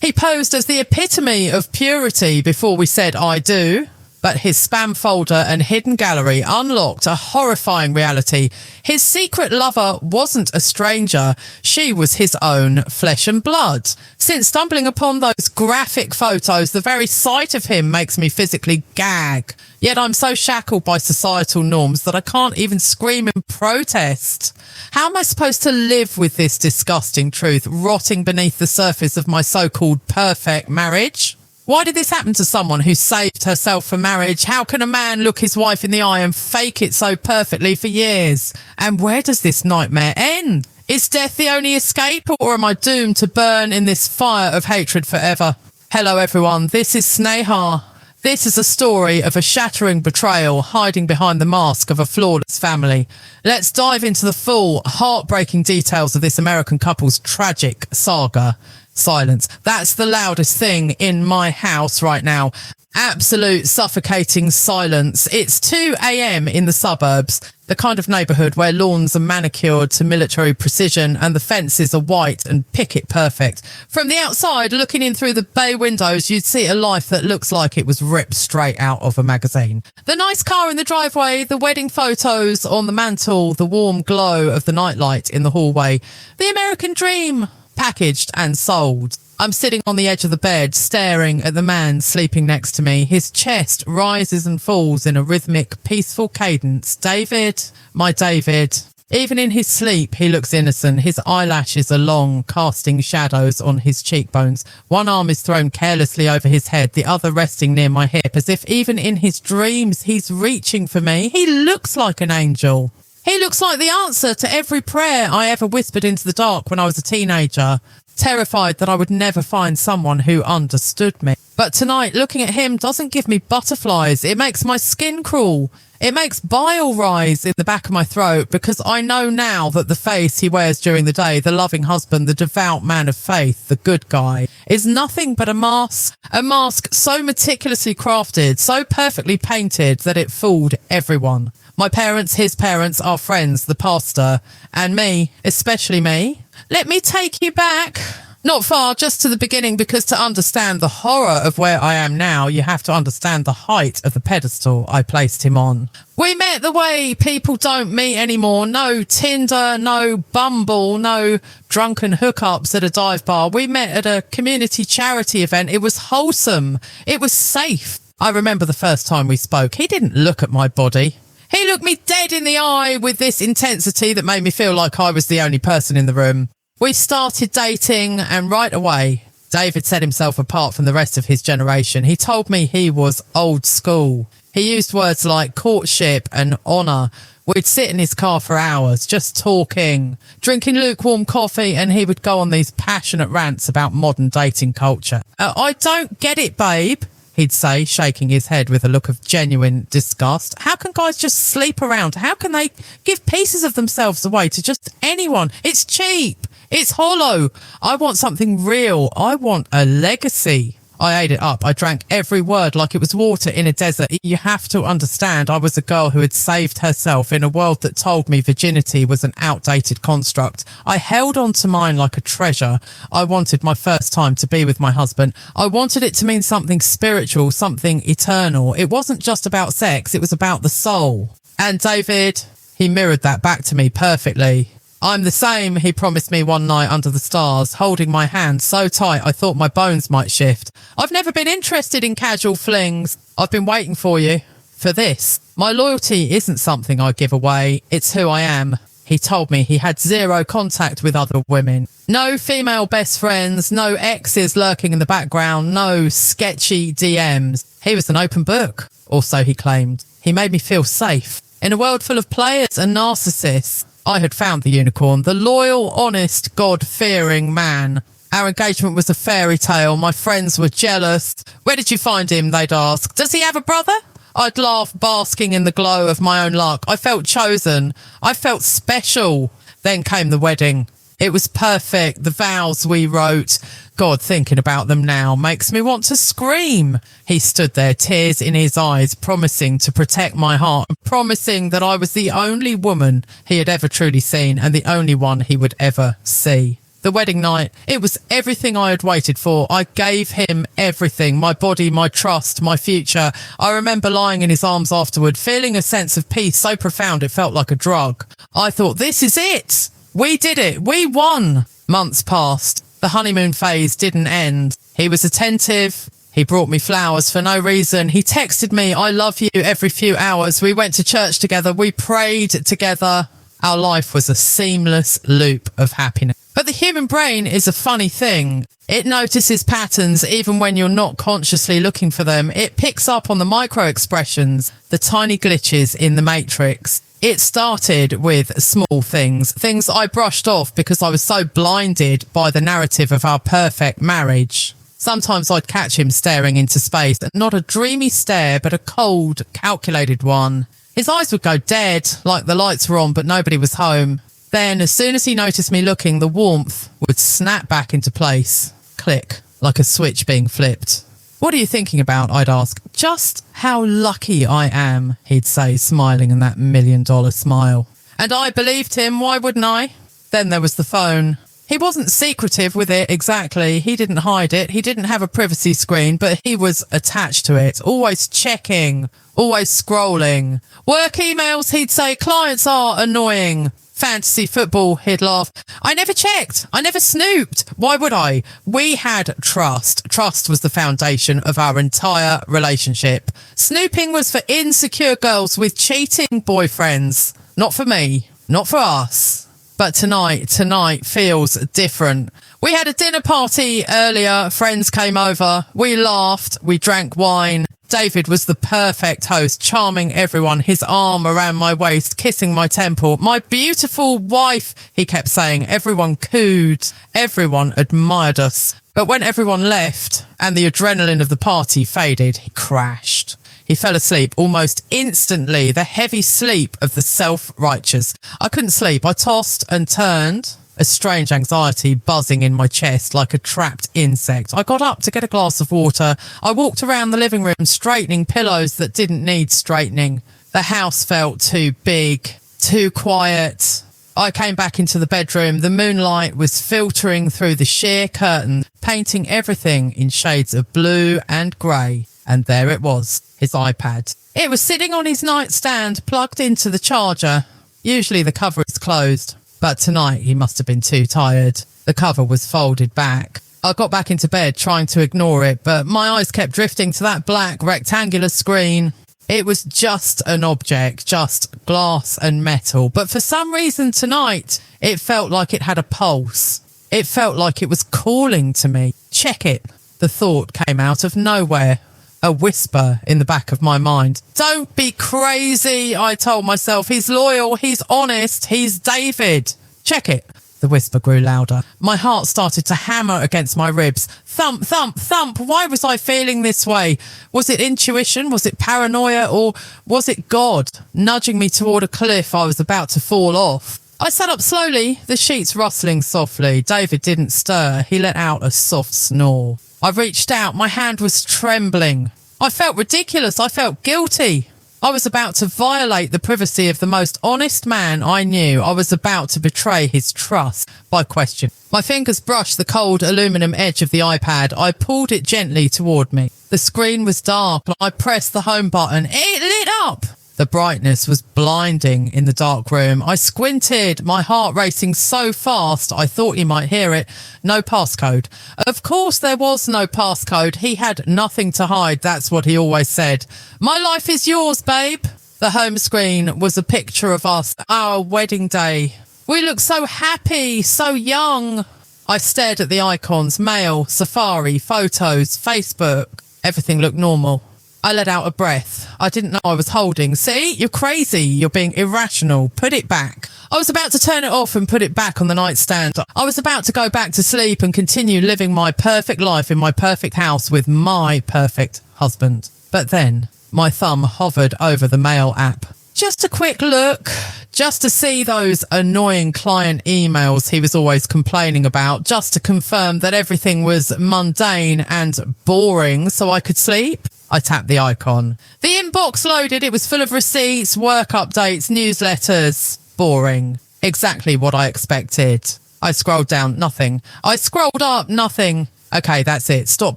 He posed as the epitome of purity before we said I do. But his spam folder and hidden gallery unlocked a horrifying reality. His secret lover wasn't a stranger. She was his own flesh and blood. Since stumbling upon those graphic photos, the very sight of him makes me physically gag. Yet I'm so shackled by societal norms that I can't even scream in protest. How am I supposed to live with this disgusting truth rotting beneath the surface of my so-called perfect marriage? Why did this happen to someone who saved herself for marriage? How can a man look his wife in the eye and fake it so perfectly for years? And where does this nightmare end? Is death the only escape, or am I doomed to burn in this fire of hatred forever? Hello everyone, this is Sneha. This is a story of a shattering betrayal hiding behind the mask of a flawless family. Let's dive into the full, heartbreaking details of this American couple's tragic saga. Silence. That's the loudest thing in my house right now. Absolute suffocating silence. It's 2 a.m. in the suburbs, the kind of neighbourhood where lawns are manicured to military precision and the fences are white and picket perfect. From the outside, looking in through the bay windows, you'd see a life that looks like it was ripped straight out of a magazine. The nice car in the driveway, the wedding photos on the mantle, the warm glow of the nightlight in the hallway. The American dream. Packaged and sold. I'm sitting on the edge of the bed, staring at the man sleeping next to me. His chest rises and falls in a rhythmic, peaceful cadence. David, my David. Even in his sleep, he looks innocent. His eyelashes are long, casting shadows on his cheekbones. One arm is thrown carelessly over his head, the other resting near my hip, as if even in his dreams he's reaching for me. He looks like an angel. He looks like the answer to every prayer I ever whispered into the dark when I was a teenager, terrified that I would never find someone who understood me. But tonight, looking at him doesn't give me butterflies. It makes my skin crawl. It makes bile rise in the back of my throat because I know now that the face he wears during the day, the loving husband, the devout man of faith, the good guy, is nothing but a mask. A mask so meticulously crafted, so perfectly painted that it fooled everyone. My parents, his parents, our friends, the pastor, and me, especially me. Let me take you back. Not far, just to the beginning, because to understand the horror of where I am now, you have to understand the height of the pedestal I placed him on. We met the way people don't meet anymore. No Tinder, no Bumble, no drunken hookups at a dive bar. We met at a community charity event. It was wholesome. It was safe. I remember the first time we spoke. He didn't look at my body. He looked me dead in the eye with this intensity that made me feel like I was the only person in the room. We started dating, and right away, David set himself apart from the rest of his generation. He told me he was old school. He used words like courtship and honour. We'd sit in his car for hours, just talking, drinking lukewarm coffee, and he would go on these passionate rants about modern dating culture. I don't get it, babe, he'd say, shaking his head with a look of genuine disgust. How can guys just sleep around? How can they give pieces of themselves away to just anyone? It's cheap. It's hollow. I want something real. I want a legacy. I ate it up. I drank every word like it was water in a desert. You have to understand, I was a girl who had saved herself in a world that told me virginity was an outdated construct. I held on to mine like a treasure. I wanted my first time to be with my husband. I wanted it to mean something spiritual, something eternal. It wasn't just about sex. It was about the soul. And David, he mirrored that back to me perfectly. I'm the same, he promised me one night under the stars, holding my hand so tight I thought my bones might shift. I've never been interested in casual flings. I've been waiting for you. For this. My loyalty isn't something I give away. It's who I am. He told me he had zero contact with other women. No female best friends, no exes lurking in the background, no sketchy DMs. He was an open book, or so he claimed. He made me feel safe. In a world full of players and narcissists, I had found the unicorn, the loyal, honest, God-fearing man. Our engagement was a fairy tale. My friends were jealous. Where did you find him? They'd ask. Does he have a brother? I'd laugh, basking in the glow of my own luck. I felt chosen. I felt special. Then came the wedding. It was perfect. The vows we wrote. God, thinking about them now makes me want to scream. He stood there, tears in his eyes, promising to protect my heart, promising that I was the only woman he had ever truly seen and the only one he would ever see. The wedding night, it was everything I had waited for. I gave him everything, my body, my trust, my future. I remember lying in his arms afterward, feeling a sense of peace so profound it felt like a drug. I thought, this is it. We did it. We won. Months passed. The honeymoon phase didn't end. He was attentive. He brought me flowers for no reason. He texted me, I love you, every few hours. We went to church together. We prayed together. Our life was a seamless loop of happiness. But the human brain is a funny thing. It notices patterns even when you're not consciously looking for them. It picks up on the micro expressions, the tiny glitches in the matrix. It started with small things I brushed off because I was so blinded by the narrative of our perfect marriage. Sometimes I'd catch him staring into space, not a dreamy stare, but a cold, calculated one. His eyes would go dead, like the lights were on, but nobody was home. Then, as soon as he noticed me looking, the warmth would snap back into place. Click, like a switch being flipped. What are you thinking about? I'd ask. Just how lucky I am, he'd say, smiling in that $1 million smile. And I believed him, why wouldn't I? Then there was the phone. He wasn't secretive with it exactly. He didn't hide it. He didn't have a privacy screen, but he was attached to it, always checking, always scrolling. Work emails, he'd say, clients are annoying. Fantasy football, he'd laugh. I never checked. I never snooped. Why would I? We had trust. Trust was the foundation of our entire relationship. Snooping was for insecure girls with cheating boyfriends. Not for me. Not for us. But tonight feels different. We had a dinner party earlier. Friends came over. We laughed. We drank wine. David was the perfect host, charming everyone, his arm around my waist, kissing my temple. My beautiful wife, he kept saying. Everyone cooed. Everyone admired us. But when everyone left and the adrenaline of the party faded, he crashed. He fell asleep almost instantly, the heavy sleep of the self-righteous. I couldn't sleep. I tossed and turned, a strange anxiety buzzing in my chest like a trapped insect. I got up to get a glass of water. I walked around the living room, straightening pillows that didn't need straightening. The house felt too big, too quiet. I came back into the bedroom. The moonlight was filtering through the sheer curtain, painting everything in shades of blue and grey. And there it was, his iPad. It was sitting on his nightstand, plugged into the charger. Usually the cover is closed, but tonight he must have been too tired. The cover was folded back. I got back into bed trying to ignore it, but my eyes kept drifting to that black rectangular screen. It was just an object, just glass and metal. But for some reason tonight, it felt like it had a pulse. It felt like it was calling to me. Check it. The thought came out of nowhere. A whisper in the back of my mind. Don't be crazy, I told myself. He's loyal, he's honest, he's David. Check it. The whisper grew louder. My heart started to hammer against my ribs. Thump, thump, thump. Why was I feeling this way? Was it intuition? Was it paranoia? Or was it God nudging me toward a cliff I was about to fall off? I sat up slowly, the sheets rustling softly. David didn't stir. He let out a soft snore. I reached out. My hand was trembling. I felt ridiculous. I felt guilty. I was about to violate the privacy of the most honest man I knew. I was about to betray his trust by question. My fingers brushed the cold aluminum edge of the iPad. I pulled it gently toward me. The screen was dark. I pressed the home button. It lit up. The brightness was blinding in the dark room. I squinted, my heart racing so fast I thought he might hear it. No passcode. Of course there was no passcode. He had nothing to hide. That's what he always said. My life is yours, babe. The home screen was a picture of us, our wedding day. We looked so happy, so young. I stared at the icons, mail, Safari, photos, Facebook. Everything looked normal. I let out a breath. I didn't know I was holding. See, you're crazy. You're being irrational. Put it back. I was about to turn it off and put it back on the nightstand. I was about to go back to sleep and continue living my perfect life in my perfect house with my perfect husband. But then my thumb hovered over the mail app. Just a quick look, just to see those annoying client emails he was always complaining about, just to confirm that everything was mundane and boring so I could sleep. I tapped the icon. The inbox loaded. It was full of receipts, work updates, newsletters. Boring. Exactly what I expected. I scrolled down, nothing. I scrolled up, nothing. Okay, that's it. Stop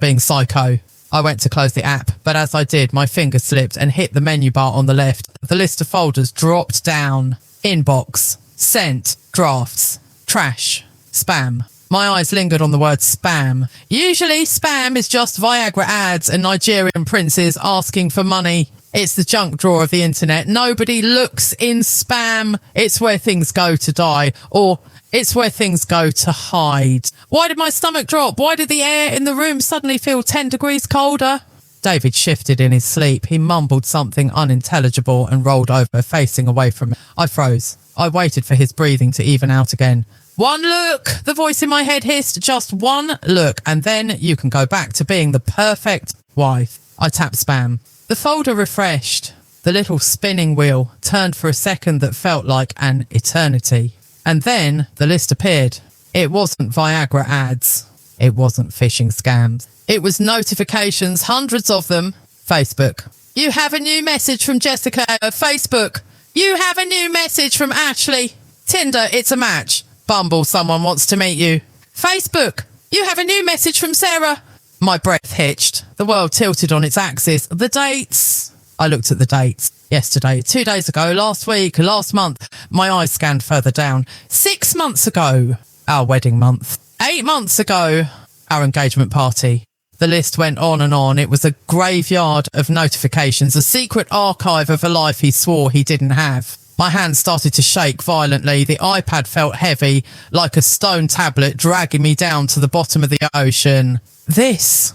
being psycho. I went to close the app, but as I did, my finger slipped and hit the menu bar on the left. The list of folders dropped down. Inbox, sent, drafts, trash, spam. My eyes lingered on the word spam. Usually spam is just Viagra ads and Nigerian princes asking for money. It's the junk drawer of the internet. Nobody looks in spam. It's where things go to die, or it's where things go to hide. Why did my stomach drop? Why did the air in the room suddenly feel 10 degrees colder? David shifted in his sleep. He mumbled something unintelligible and rolled over, facing away from me. I froze. I waited for his breathing to even out again. One look, the voice in my head hissed. Just one look, and then you can go back to being the perfect wife. I tapped spam. The folder refreshed. The little spinning wheel turned for a second that felt like an eternity. And then the list appeared. It wasn't Viagra ads. It wasn't phishing scams. It was notifications, hundreds of them. Facebook. You have a new message from Jessica. Facebook. You have a new message from Ashley. Tinder, it's a match. Bumble, someone wants to meet you. Facebook. You have a new message from Sarah. My breath hitched. The world tilted on its axis. The dates. I looked at the dates. Yesterday, 2 days ago, last week, last month. My eyes scanned further down. 6 months ago, our wedding month. 8 months ago, our engagement party. The list went on and on. It was a graveyard of notifications, a secret archive of a life he swore he didn't have. My hands started to shake violently. The iPad felt heavy, like a stone tablet dragging me down to the bottom of the ocean. This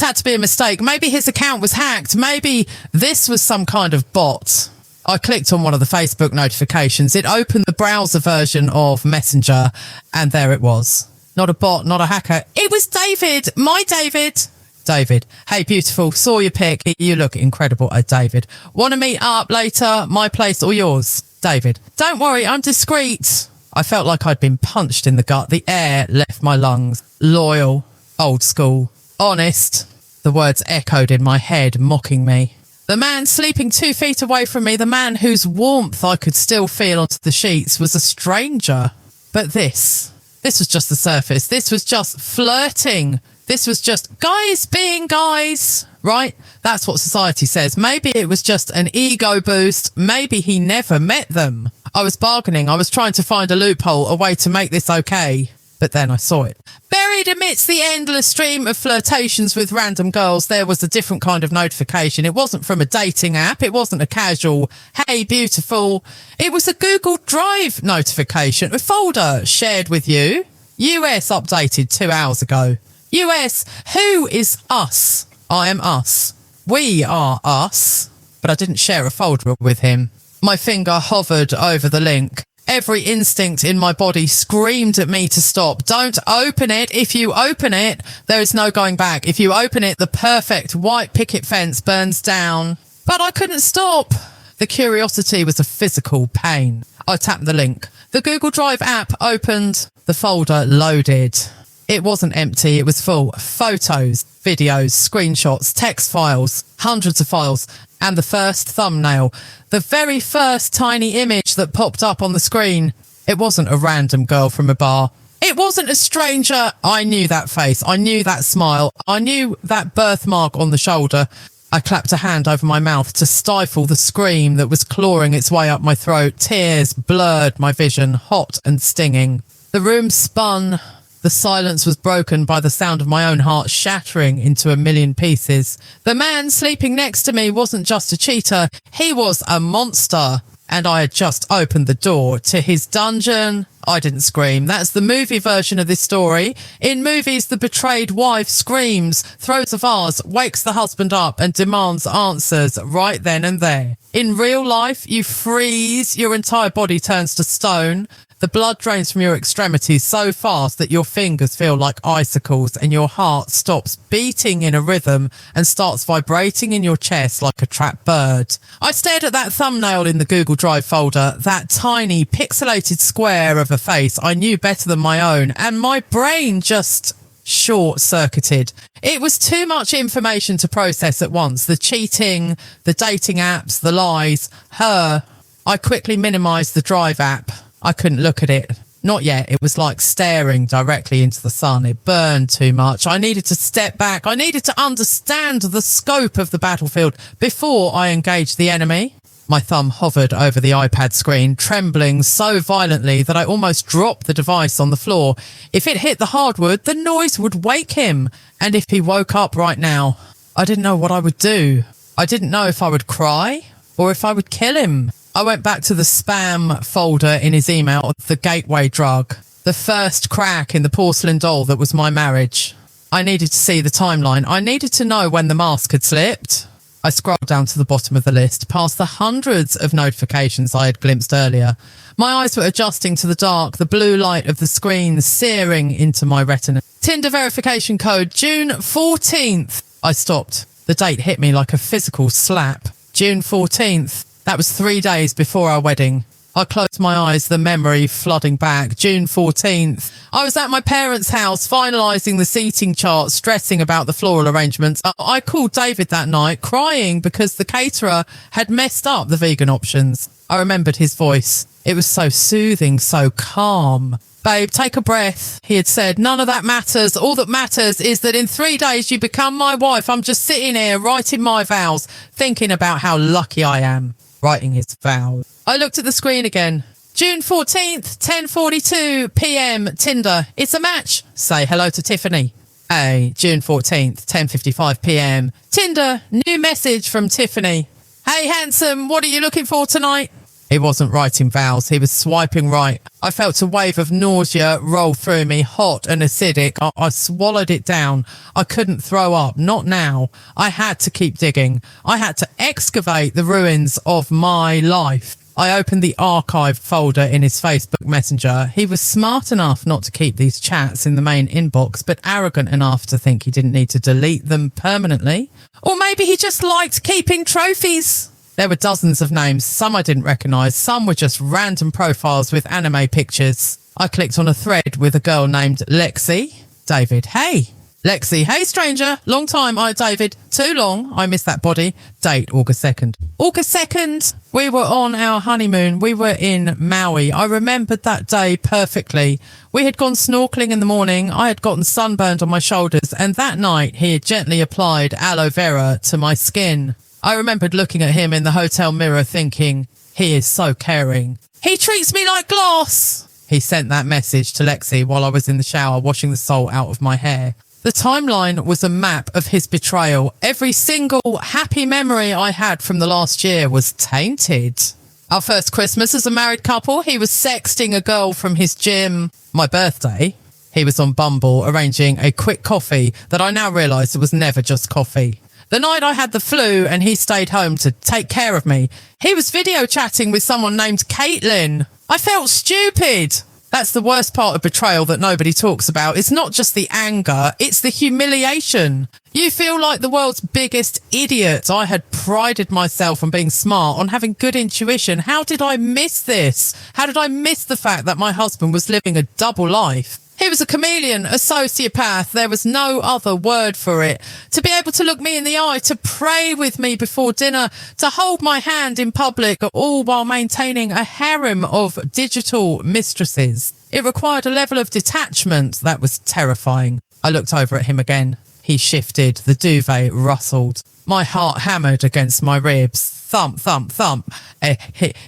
had to be a mistake. Maybe his account was hacked. Maybe this was some kind of bot. I clicked on one of the Facebook notifications. It opened the browser version of Messenger, and there it was. Not a bot, not a hacker. It was David. My David. David. Hey, beautiful. Saw your pic. You look incredible. David. Want to meet up later? My place or yours? David. Don't worry, I'm discreet. I felt like I'd been punched in the gut. The air left my lungs. Loyal. Old school. Honest. The words echoed in my head, mocking me. The man sleeping 2 feet away from me, the man whose warmth I could still feel onto the sheets, was a stranger. But this was just the surface. This was just flirting. This was just guys being guys, right? That's what society says. Maybe it was just an ego boost. Maybe he never met them. I was bargaining. I was trying to find a loophole, a way to make this okay. But then I saw it. Buried amidst the endless stream of flirtations with random girls, there was a different kind of notification. It wasn't from a dating app. It wasn't a casual, hey, beautiful. It was a Google Drive notification, a folder shared with you. US updated 2 hours ago. US, who is us? I am us. We are us. But I didn't share a folder with him. My finger hovered over the link. Every instinct in my body screamed at me to stop. Don't open it. If you open it, there is no going back. If you open it, the perfect white picket fence burns down. But I couldn't stop. The curiosity was a physical pain. I tapped the link. The Google Drive app opened. The folder loaded. It wasn't empty. It was full. Photos, videos, screenshots, text files, hundreds of files. And the first thumbnail, the very first tiny image that popped up on the screen. It wasn't a random girl from a bar. It wasn't a stranger. I knew that face. I knew that smile. I knew that birthmark on the shoulder. I clapped a hand over my mouth to stifle the scream that was clawing its way up my throat. Tears blurred my vision, hot and stinging. The room spun. The silence was broken by the sound of my own heart shattering into a million pieces. The man sleeping next to me wasn't just a cheater, he was a monster. And I had just opened the door to his dungeon. I didn't scream. That's the movie version of this story. In movies, the betrayed wife screams, throws a vase, wakes the husband up and demands answers right then and there. In real life, you freeze, your entire body turns to stone. The blood drains from your extremities so fast that your fingers feel like icicles and your heart stops beating in a rhythm and starts vibrating in your chest like a trapped bird. I stared at that thumbnail in the Google Drive folder, that tiny pixelated square of a face I knew better than my own, and my brain just short-circuited. It was too much information to process at once. The cheating, the dating apps, the lies, her. I quickly minimised the Drive app. I couldn't look at it. Not yet. It was like staring directly into the sun. It burned too much. I needed to step back. I needed to understand the scope of the battlefield before I engaged the enemy. My thumb hovered over the iPad screen, trembling so violently that I almost dropped the device on the floor. If it hit the hardwood, the noise would wake him. And if he woke up right now, I didn't know what I would do. I didn't know if I would cry or if I would kill him. I went back to the spam folder in his email, the gateway drug, the first crack in the porcelain doll that was my marriage. I needed to see the timeline. I needed to know when the mask had slipped. I scrolled down to the bottom of the list, past the hundreds of notifications I had glimpsed earlier. My eyes were adjusting to the dark, the blue light of the screen searing into my retina. Tinder verification code, June 14th. I stopped. The date hit me like a physical slap. June 14th. That was 3 days before our wedding. I closed my eyes, the memory flooding back. June 14th. I was at my parents' house, finalising the seating chart, stressing about the floral arrangements. I called David that night, crying because the caterer had messed up the vegan options. I remembered his voice. It was so soothing, so calm. Babe, take a breath. He had said, none of that matters. All that matters is that in 3 days you become my wife. I'm just sitting here writing my vows, thinking about how lucky I am. Writing his vows. I looked at the screen again. June 14th, 10:42 p.m. Tinder. It's a match. Say hello to Tiffany. Hey, June 14th, 10:55 p.m. Tinder. New message from Tiffany. Hey, handsome, what are you looking for tonight? He wasn't writing vows. He was swiping right. I felt a wave of nausea roll through me, hot and acidic. I swallowed it down. I couldn't throw up. Not now. I had to keep digging. I had to excavate the ruins of my life. I opened the archived folder in his Facebook Messenger. He was smart enough not to keep these chats in the main inbox, but arrogant enough to think he didn't need to delete them permanently. Or maybe he just liked keeping trophies. There were dozens of names, some I didn't recognise, some were just random profiles with anime pictures. I clicked on a thread with a girl named Lexi. David, hey. Lexi, hey stranger, long time, David. Too long, I miss that body. Date, August 2nd. August 2nd, we were on our honeymoon. We were in Maui. I remembered that day perfectly. We had gone snorkeling in the morning. I had gotten sunburned on my shoulders, and that night he had gently applied aloe vera to my skin. I remembered looking at him in the hotel mirror thinking, he is so caring. He treats me like glass. He sent that message to Lexi while I was in the shower washing the salt out of my hair. The timeline was a map of his betrayal. Every single happy memory I had from the last year was tainted. Our first Christmas as a married couple, he was sexting a girl from his gym. My birthday, he was on Bumble arranging a quick coffee that I now realise it was never just coffee. The night I had the flu and he stayed home to take care of me, he was video chatting with someone named Caitlin. I felt stupid. That's the worst part of betrayal that nobody talks about. It's not just the anger, it's the humiliation. You feel like the world's biggest idiot. I had prided myself on being smart, on having good intuition. How did I miss this? How did I miss the fact that my husband was living a double life? He was a chameleon, a sociopath. There was no other word for it. To be able to look me in the eye, to pray with me before dinner, to hold my hand in public, all while maintaining a harem of digital mistresses. It required a level of detachment that was terrifying. I looked over at him again. He shifted. The duvet rustled. My heart hammered against my ribs. Thump, thump, thump.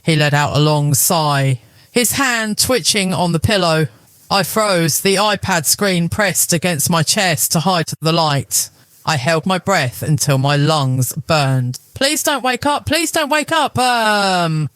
He let out a long sigh. His hand twitching on the pillow. I froze, the iPad screen pressed against my chest to hide the light. I held my breath until my lungs burned. Please don't wake up, please don't wake up.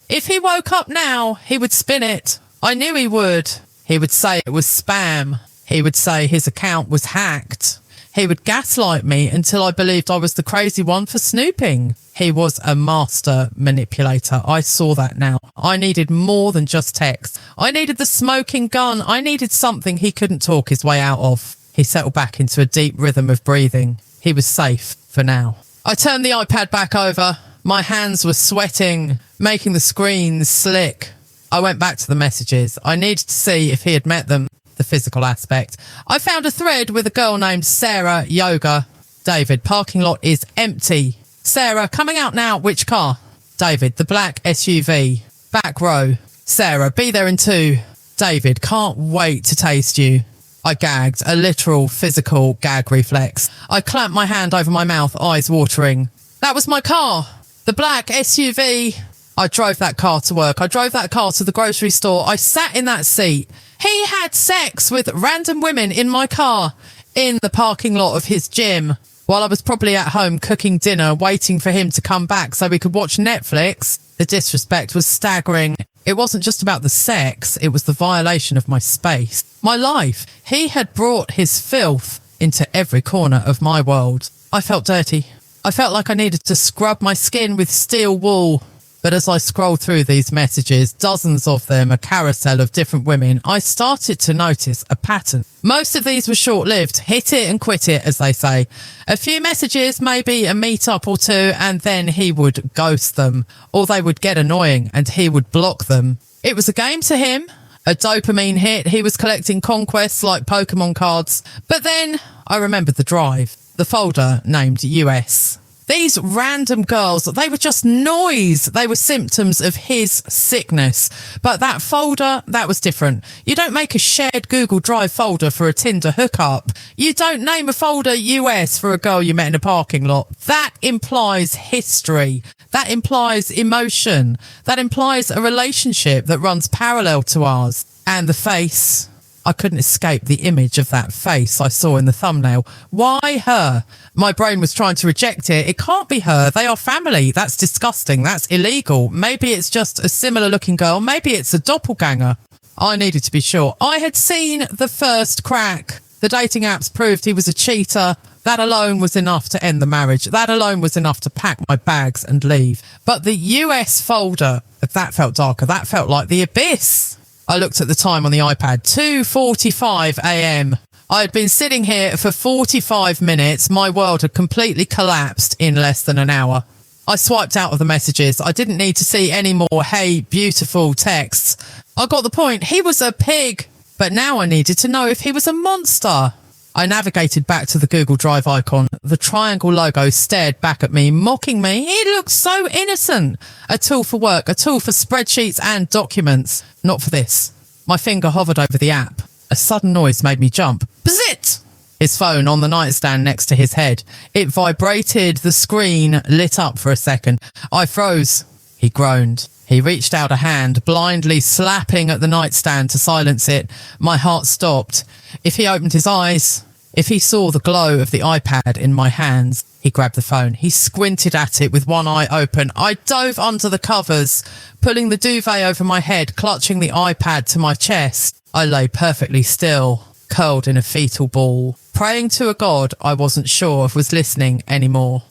If he woke up now, he would spin it. I knew he would. He would say it was spam. He would say his account was hacked. He would gaslight me until I believed I was the crazy one for snooping. He was a master manipulator. I saw that now. I needed more than just text. I needed the smoking gun. I needed something he couldn't talk his way out of. He settled back into a deep rhythm of breathing. He was safe for now. I turned the iPad back over. My hands were sweating, making the screen slick. I went back to the messages. I needed to see if he had met them. The physical aspect. I found a thread with a girl named Sarah Yoga. David, parking lot is empty. Sarah, coming out now, which car? David, the black SUV. Back row. Sarah, be there in 2. David, can't wait to taste you. I gagged, a literal physical gag reflex. I clamped my hand over my mouth, eyes watering. That was my car. The black SUV. I drove that car to work. I drove that car to the grocery store. I sat in that seat. He had sex with random women in my car, in the parking lot of his gym, while I was probably at home cooking dinner, waiting for him to come back so we could watch Netflix. The disrespect was staggering. It wasn't just about the sex, it was the violation of my space, my life. He had brought his filth into every corner of my world. I felt dirty. I felt like I needed to scrub my skin with steel wool. But as I scrolled through these messages, dozens of them, a carousel of different women, I started to notice a pattern. Most of these were short-lived, hit it and quit it, as they say. A few messages, maybe a meet-up or two, and then he would ghost them, or they would get annoying and he would block them. It was a game to him, a dopamine hit. He was collecting conquests like Pokemon cards. But then I remembered the drive, the folder named US. These random girls, they were just noise. They were symptoms of his sickness. But that folder, that was different. You don't make a shared Google Drive folder for a Tinder hookup. You don't name a folder US for a girl you met in a parking lot. That implies history. That implies emotion. That implies a relationship that runs parallel to ours. And the face, I couldn't escape the image of that face I saw in the thumbnail. Why her? My brain was trying to reject it. It can't be her. They are family. That's disgusting. That's illegal. Maybe it's just a similar looking girl. Maybe it's a doppelganger. I needed to be sure. I had seen the first crack. The dating apps proved he was a cheater. That alone was enough to end the marriage. That alone was enough to pack my bags and leave. But the US folder, that felt darker. That felt like the abyss. I looked at the time on the iPad, 2:45 a.m. I had been sitting here for 45 minutes. My world had completely collapsed in less than an hour. I swiped out of the messages. I didn't need to see any more "hey, beautiful" texts. I got the point. He was a pig. But now I needed to know if he was a monster. I navigated back to the Google Drive icon. The triangle logo stared back at me, mocking me. He looked so innocent. A tool for work, a tool for spreadsheets and documents. Not for this. My finger hovered over the app. A sudden noise made me jump. Bzzzt! His phone on the nightstand next to his head. It vibrated. The screen lit up for a second. I froze. He groaned. He reached out a hand, blindly slapping at the nightstand to silence it. My heart stopped. If he opened his eyes, if he saw the glow of the iPad in my hands, he grabbed the phone. He squinted at it with one eye open. I dove under the covers, pulling the duvet over my head, clutching the iPad to my chest. I lay perfectly still, curled in a fetal ball, praying to a god I wasn't sure if was listening anymore.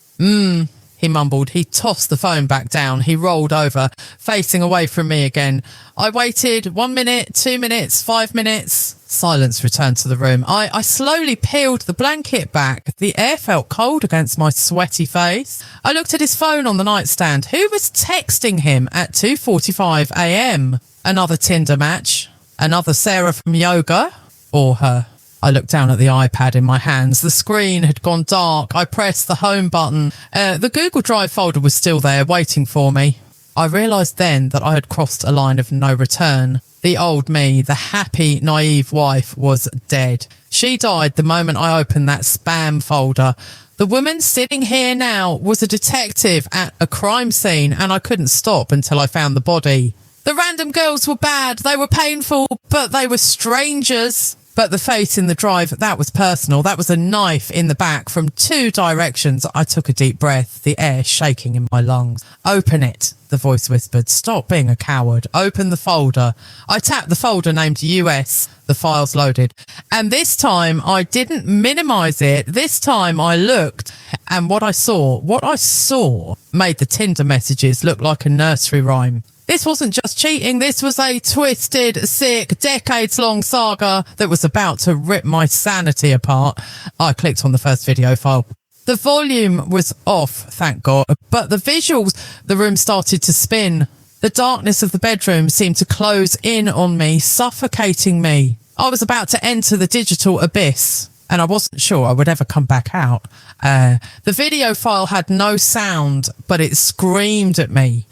He mumbled. He tossed the phone back down. He rolled over, facing away from me again. I waited 1 minute, 2 minutes, 5 minutes. Silence returned to the room. I slowly peeled the blanket back. The air felt cold against my sweaty face. I looked at his phone on the nightstand. Who was texting him at 2:45 a.m? Another Tinder match? Another Sarah from yoga? Or her? I looked down at the iPad in my hands. The screen had gone dark. I pressed the home button. The Google Drive folder was still there, waiting for me. I realised then that I had crossed a line of no return. The old me, the happy, naive wife, was dead. She died the moment I opened that spam folder. The woman sitting here now was a detective at a crime scene, and I couldn't stop until I found the body. The random girls were bad. They were painful, but they were strangers. But the face in the drive, that was personal. That was a knife in the back from 2 directions. I took a deep breath, the air shaking in my lungs. Open it, the voice whispered. Stop being a coward. Open the folder. I tapped the folder named US. The files loaded. And this time I didn't minimize it. This time I looked, and what I saw made the Tinder messages look like a nursery rhyme. This wasn't just cheating, this was a twisted, sick, decades-long saga that was about to rip my sanity apart. I clicked on the first video file. The volume was off, thank God, but the visuals, the room started to spin. The darkness of the bedroom seemed to close in on me, suffocating me. I was about to enter the digital abyss, and I wasn't sure I would ever come back out. The video file had no sound, but it screamed at me.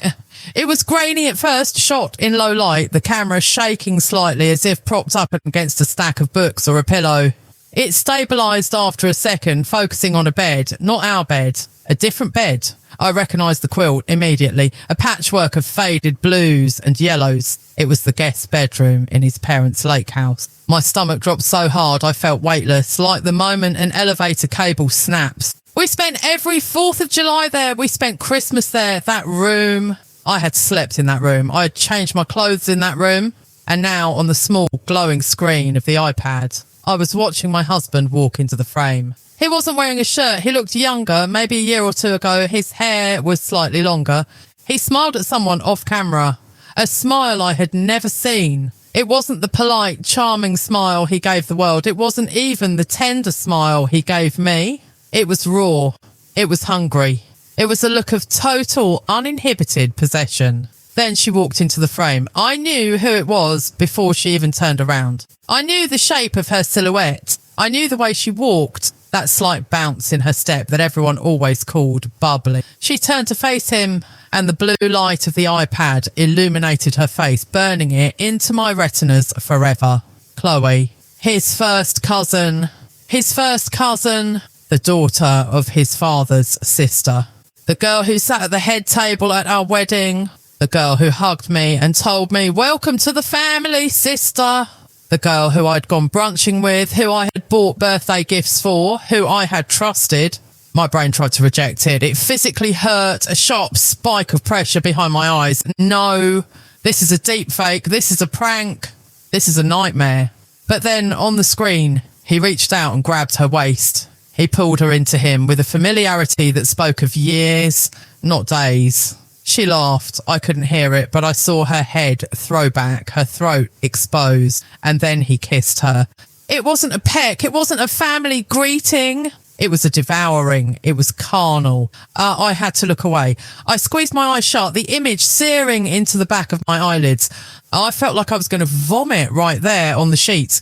It was grainy at first, shot in low light, the camera shaking slightly as if propped up against a stack of books or a pillow. It stabilised after a second, focusing on a bed, not our bed, a different bed. I recognised the quilt immediately, a patchwork of faded blues and yellows. It was the guest bedroom in his parents' lake house. My stomach dropped so hard I felt weightless, like the moment an elevator cable snaps. We spent every 4th of July there. We spent Christmas there. That room. I had slept in that room. I had changed my clothes in that room. And now on the small glowing screen of the iPad, I was watching my husband walk into the frame. He wasn't wearing a shirt. He looked younger, maybe a year or two ago. His hair was slightly longer. He smiled at someone off camera. A smile I had never seen. It wasn't the polite, charming smile he gave the world. It wasn't even the tender smile he gave me. It was raw. It was hungry. It was a look of total, uninhibited possession. Then she walked into the frame. I knew who it was before she even turned around. I knew the shape of her silhouette. I knew the way she walked, that slight bounce in her step that everyone always called bubbly. She turned to face him, and the blue light of the iPad illuminated her face, burning it into my retinas forever. Chloe, his first cousin, the daughter of his father's sister. The girl who sat at the head table at our wedding. The girl who hugged me and told me, "Welcome to the family, sister." The girl who I'd gone brunching with, who I had bought birthday gifts for, who I had trusted. My brain tried to reject it. It physically hurt, a sharp spike of pressure behind my eyes. No, this is a deep fake. This is a prank. This is a nightmare. But then on the screen, he reached out and grabbed her waist. He pulled her into him with a familiarity that spoke of years, not days. She laughed. I couldn't hear it, but I saw her head throw back, her throat exposed, and then he kissed her. It wasn't a peck. It wasn't a family greeting. It was a devouring. It was carnal. I had to look away. I squeezed my eyes shut, the image searing into the back of my eyelids. I felt like I was going to vomit right there on the sheets.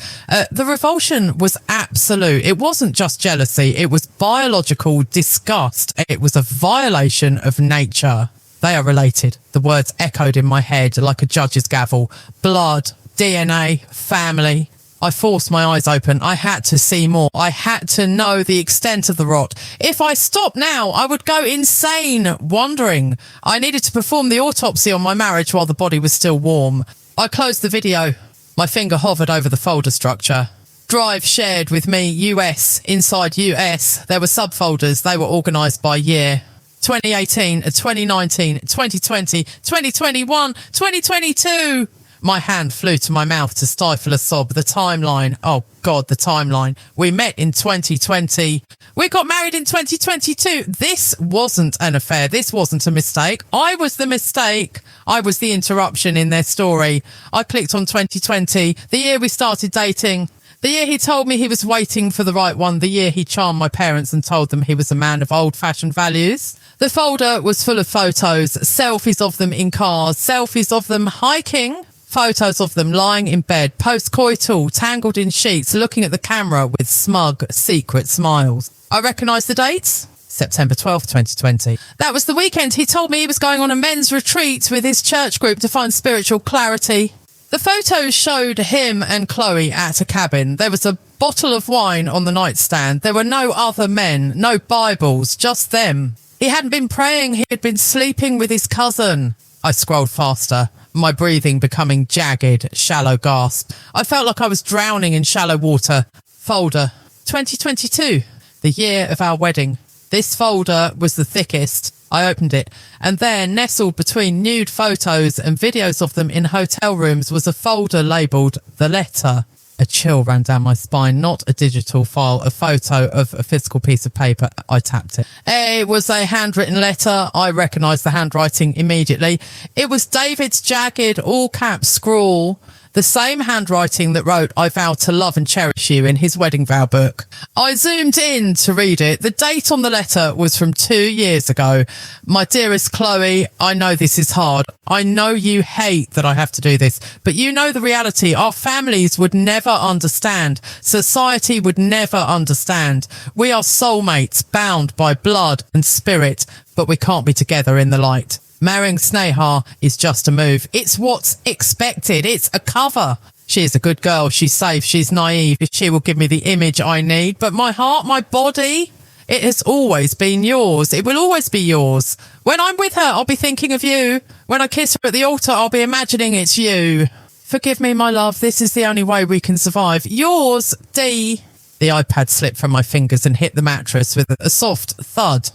The revulsion was absolute. It wasn't just jealousy. It was biological disgust. It was a violation of nature. They are related. The words echoed in my head like a judge's gavel. Blood, DNA, family. I forced my eyes open. I had to see more. I had to know the extent of the rot. If I stopped now, I would go insane, wondering. I needed to perform the autopsy on my marriage while the body was still warm. I closed the video. My finger hovered over the folder structure. Drive shared with me, US. Inside US, there were subfolders. They were organised by year. 2018, 2019, 2020, 2021, 2022. My hand flew to my mouth to stifle a sob. The timeline. Oh, God, the timeline. We met in 2020. We got married in 2022. This wasn't an affair. This wasn't a mistake. I was the mistake. I was the interruption in their story. I clicked on 2020, the year we started dating. The year he told me he was waiting for the right one. The year he charmed my parents and told them he was a man of old-fashioned values. The folder was full of photos, selfies of them in cars, selfies of them hiking, photos of them lying in bed, post-coital, tangled in sheets, looking at the camera with smug, secret smiles. I recognised the dates. September 12th, 2020. That was the weekend he told me he was going on a men's retreat with his church group to find spiritual clarity. The photos showed him and Chloe at a cabin. There was a bottle of wine on the nightstand. There were no other men, no Bibles, just them. He hadn't been praying. He had been sleeping with his cousin. I scrolled faster, my breathing becoming jagged, shallow gasp. I felt like I was drowning in shallow water. Folder. 2022. The year of our wedding. This folder was the thickest. I opened it, and there, nestled between nude photos and videos of them in hotel rooms, was a folder labelled The Letter. A chill ran down my spine, not a digital file, a photo of a physical piece of paper. I tapped it. It was a handwritten letter. I recognised the handwriting immediately. It was David's jagged, all-caps scrawl. The same handwriting that wrote, "I vow to love and cherish you" in his wedding vow book. I zoomed in to read it. The date on the letter was from 2 years ago. My dearest Chloe, I know this is hard. I know you hate that I have to do this, but you know the reality. Our families would never understand. Society would never understand. We are soulmates, bound by blood and spirit, but we can't be together in the light. Marrying Sneha is just a move. It's what's expected. It's a cover. She is a good girl. She's safe. She's naive. She will give me the image I need. But my heart, my body, it has always been yours. It will always be yours. When I'm with her, I'll be thinking of you. When I kiss her at the altar, I'll be imagining it's you. Forgive me, my love. This is the only way we can survive. Yours, D. The iPad slipped from my fingers and hit the mattress with a soft thud.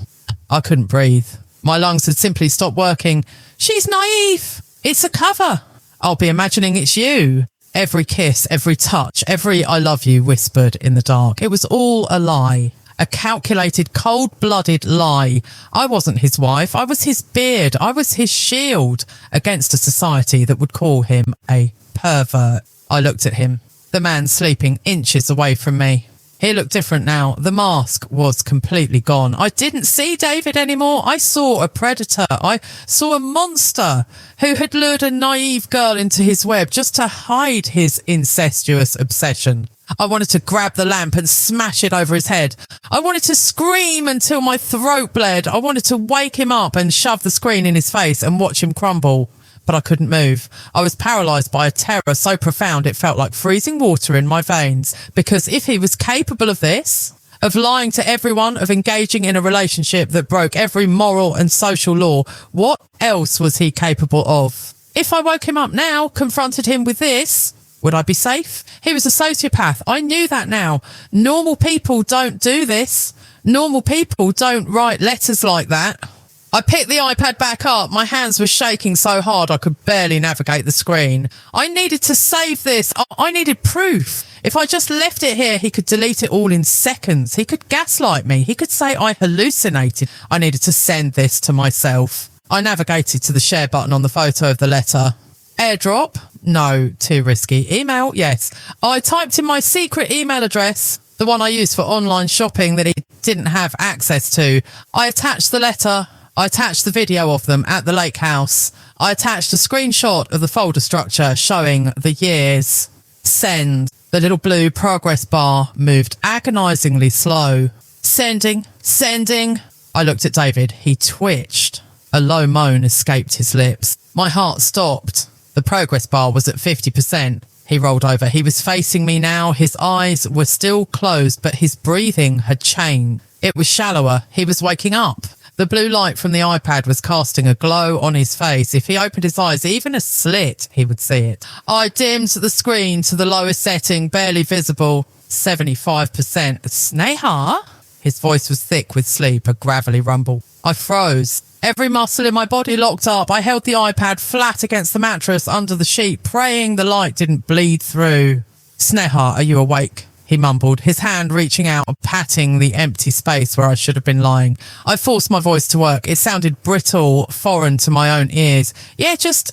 I couldn't breathe. My lungs had simply stopped working. She's naive. It's a cover. I'll be imagining it's you. Every kiss, every touch, every I love you whispered in the dark. It was all a lie. A calculated, cold-blooded lie. I wasn't his wife. I was his beard. I was his shield against a society that would call him a pervert. I looked at him. The man sleeping inches away from me. He looked different now. The mask was completely gone. I didn't see David anymore. I saw a predator. I saw a monster who had lured a naive girl into his web just to hide his incestuous obsession. I wanted to grab the lamp and smash it over his head. I wanted to scream until my throat bled. I wanted to wake him up and shove the screen in his face and watch him crumble. But I couldn't move. I was paralysed by a terror so profound it felt like freezing water in my veins. Because if he was capable of this, of lying to everyone, of engaging in a relationship that broke every moral and social law, what else was he capable of? If I woke him up now, confronted him with this, would I be safe? He was a sociopath. I knew that now. Normal people don't do this. Normal people don't write letters like that. I picked the iPad back up. My hands were shaking so hard I could barely navigate the screen. I needed to save this. I needed proof. If I just left it here, he could delete it all in seconds. He could gaslight me. He could say I hallucinated. I needed to send this to myself. I navigated to the share button on the photo of the letter. AirDrop? No, too risky. Email? Yes. I typed in my secret email address, the one I used for online shopping that he didn't have access to. I attached the letter. I attached the video of them at the lake house. I attached a screenshot of the folder structure showing the years. Send. The little blue progress bar moved agonisingly slow. Sending. Sending. I looked at David. He twitched. A low moan escaped his lips. My heart stopped. The progress bar was at 50%. He rolled over. He was facing me now. His eyes were still closed, but his breathing had changed. It was shallower. He was waking up. The blue light from the iPad was casting a glow on his face. If he opened his eyes, even a slit, he would see it. I dimmed the screen to the lowest setting, barely visible. 75%. Sneha? His voice was thick with sleep, a gravelly rumble. I froze. Every muscle in my body locked up. I held the iPad flat against the mattress under the sheet, praying the light didn't bleed through. Sneha, are you awake? He mumbled, his hand reaching out and patting the empty space where I should have been lying. I forced my voice to work. It sounded brittle, foreign to my own ears. Yeah, just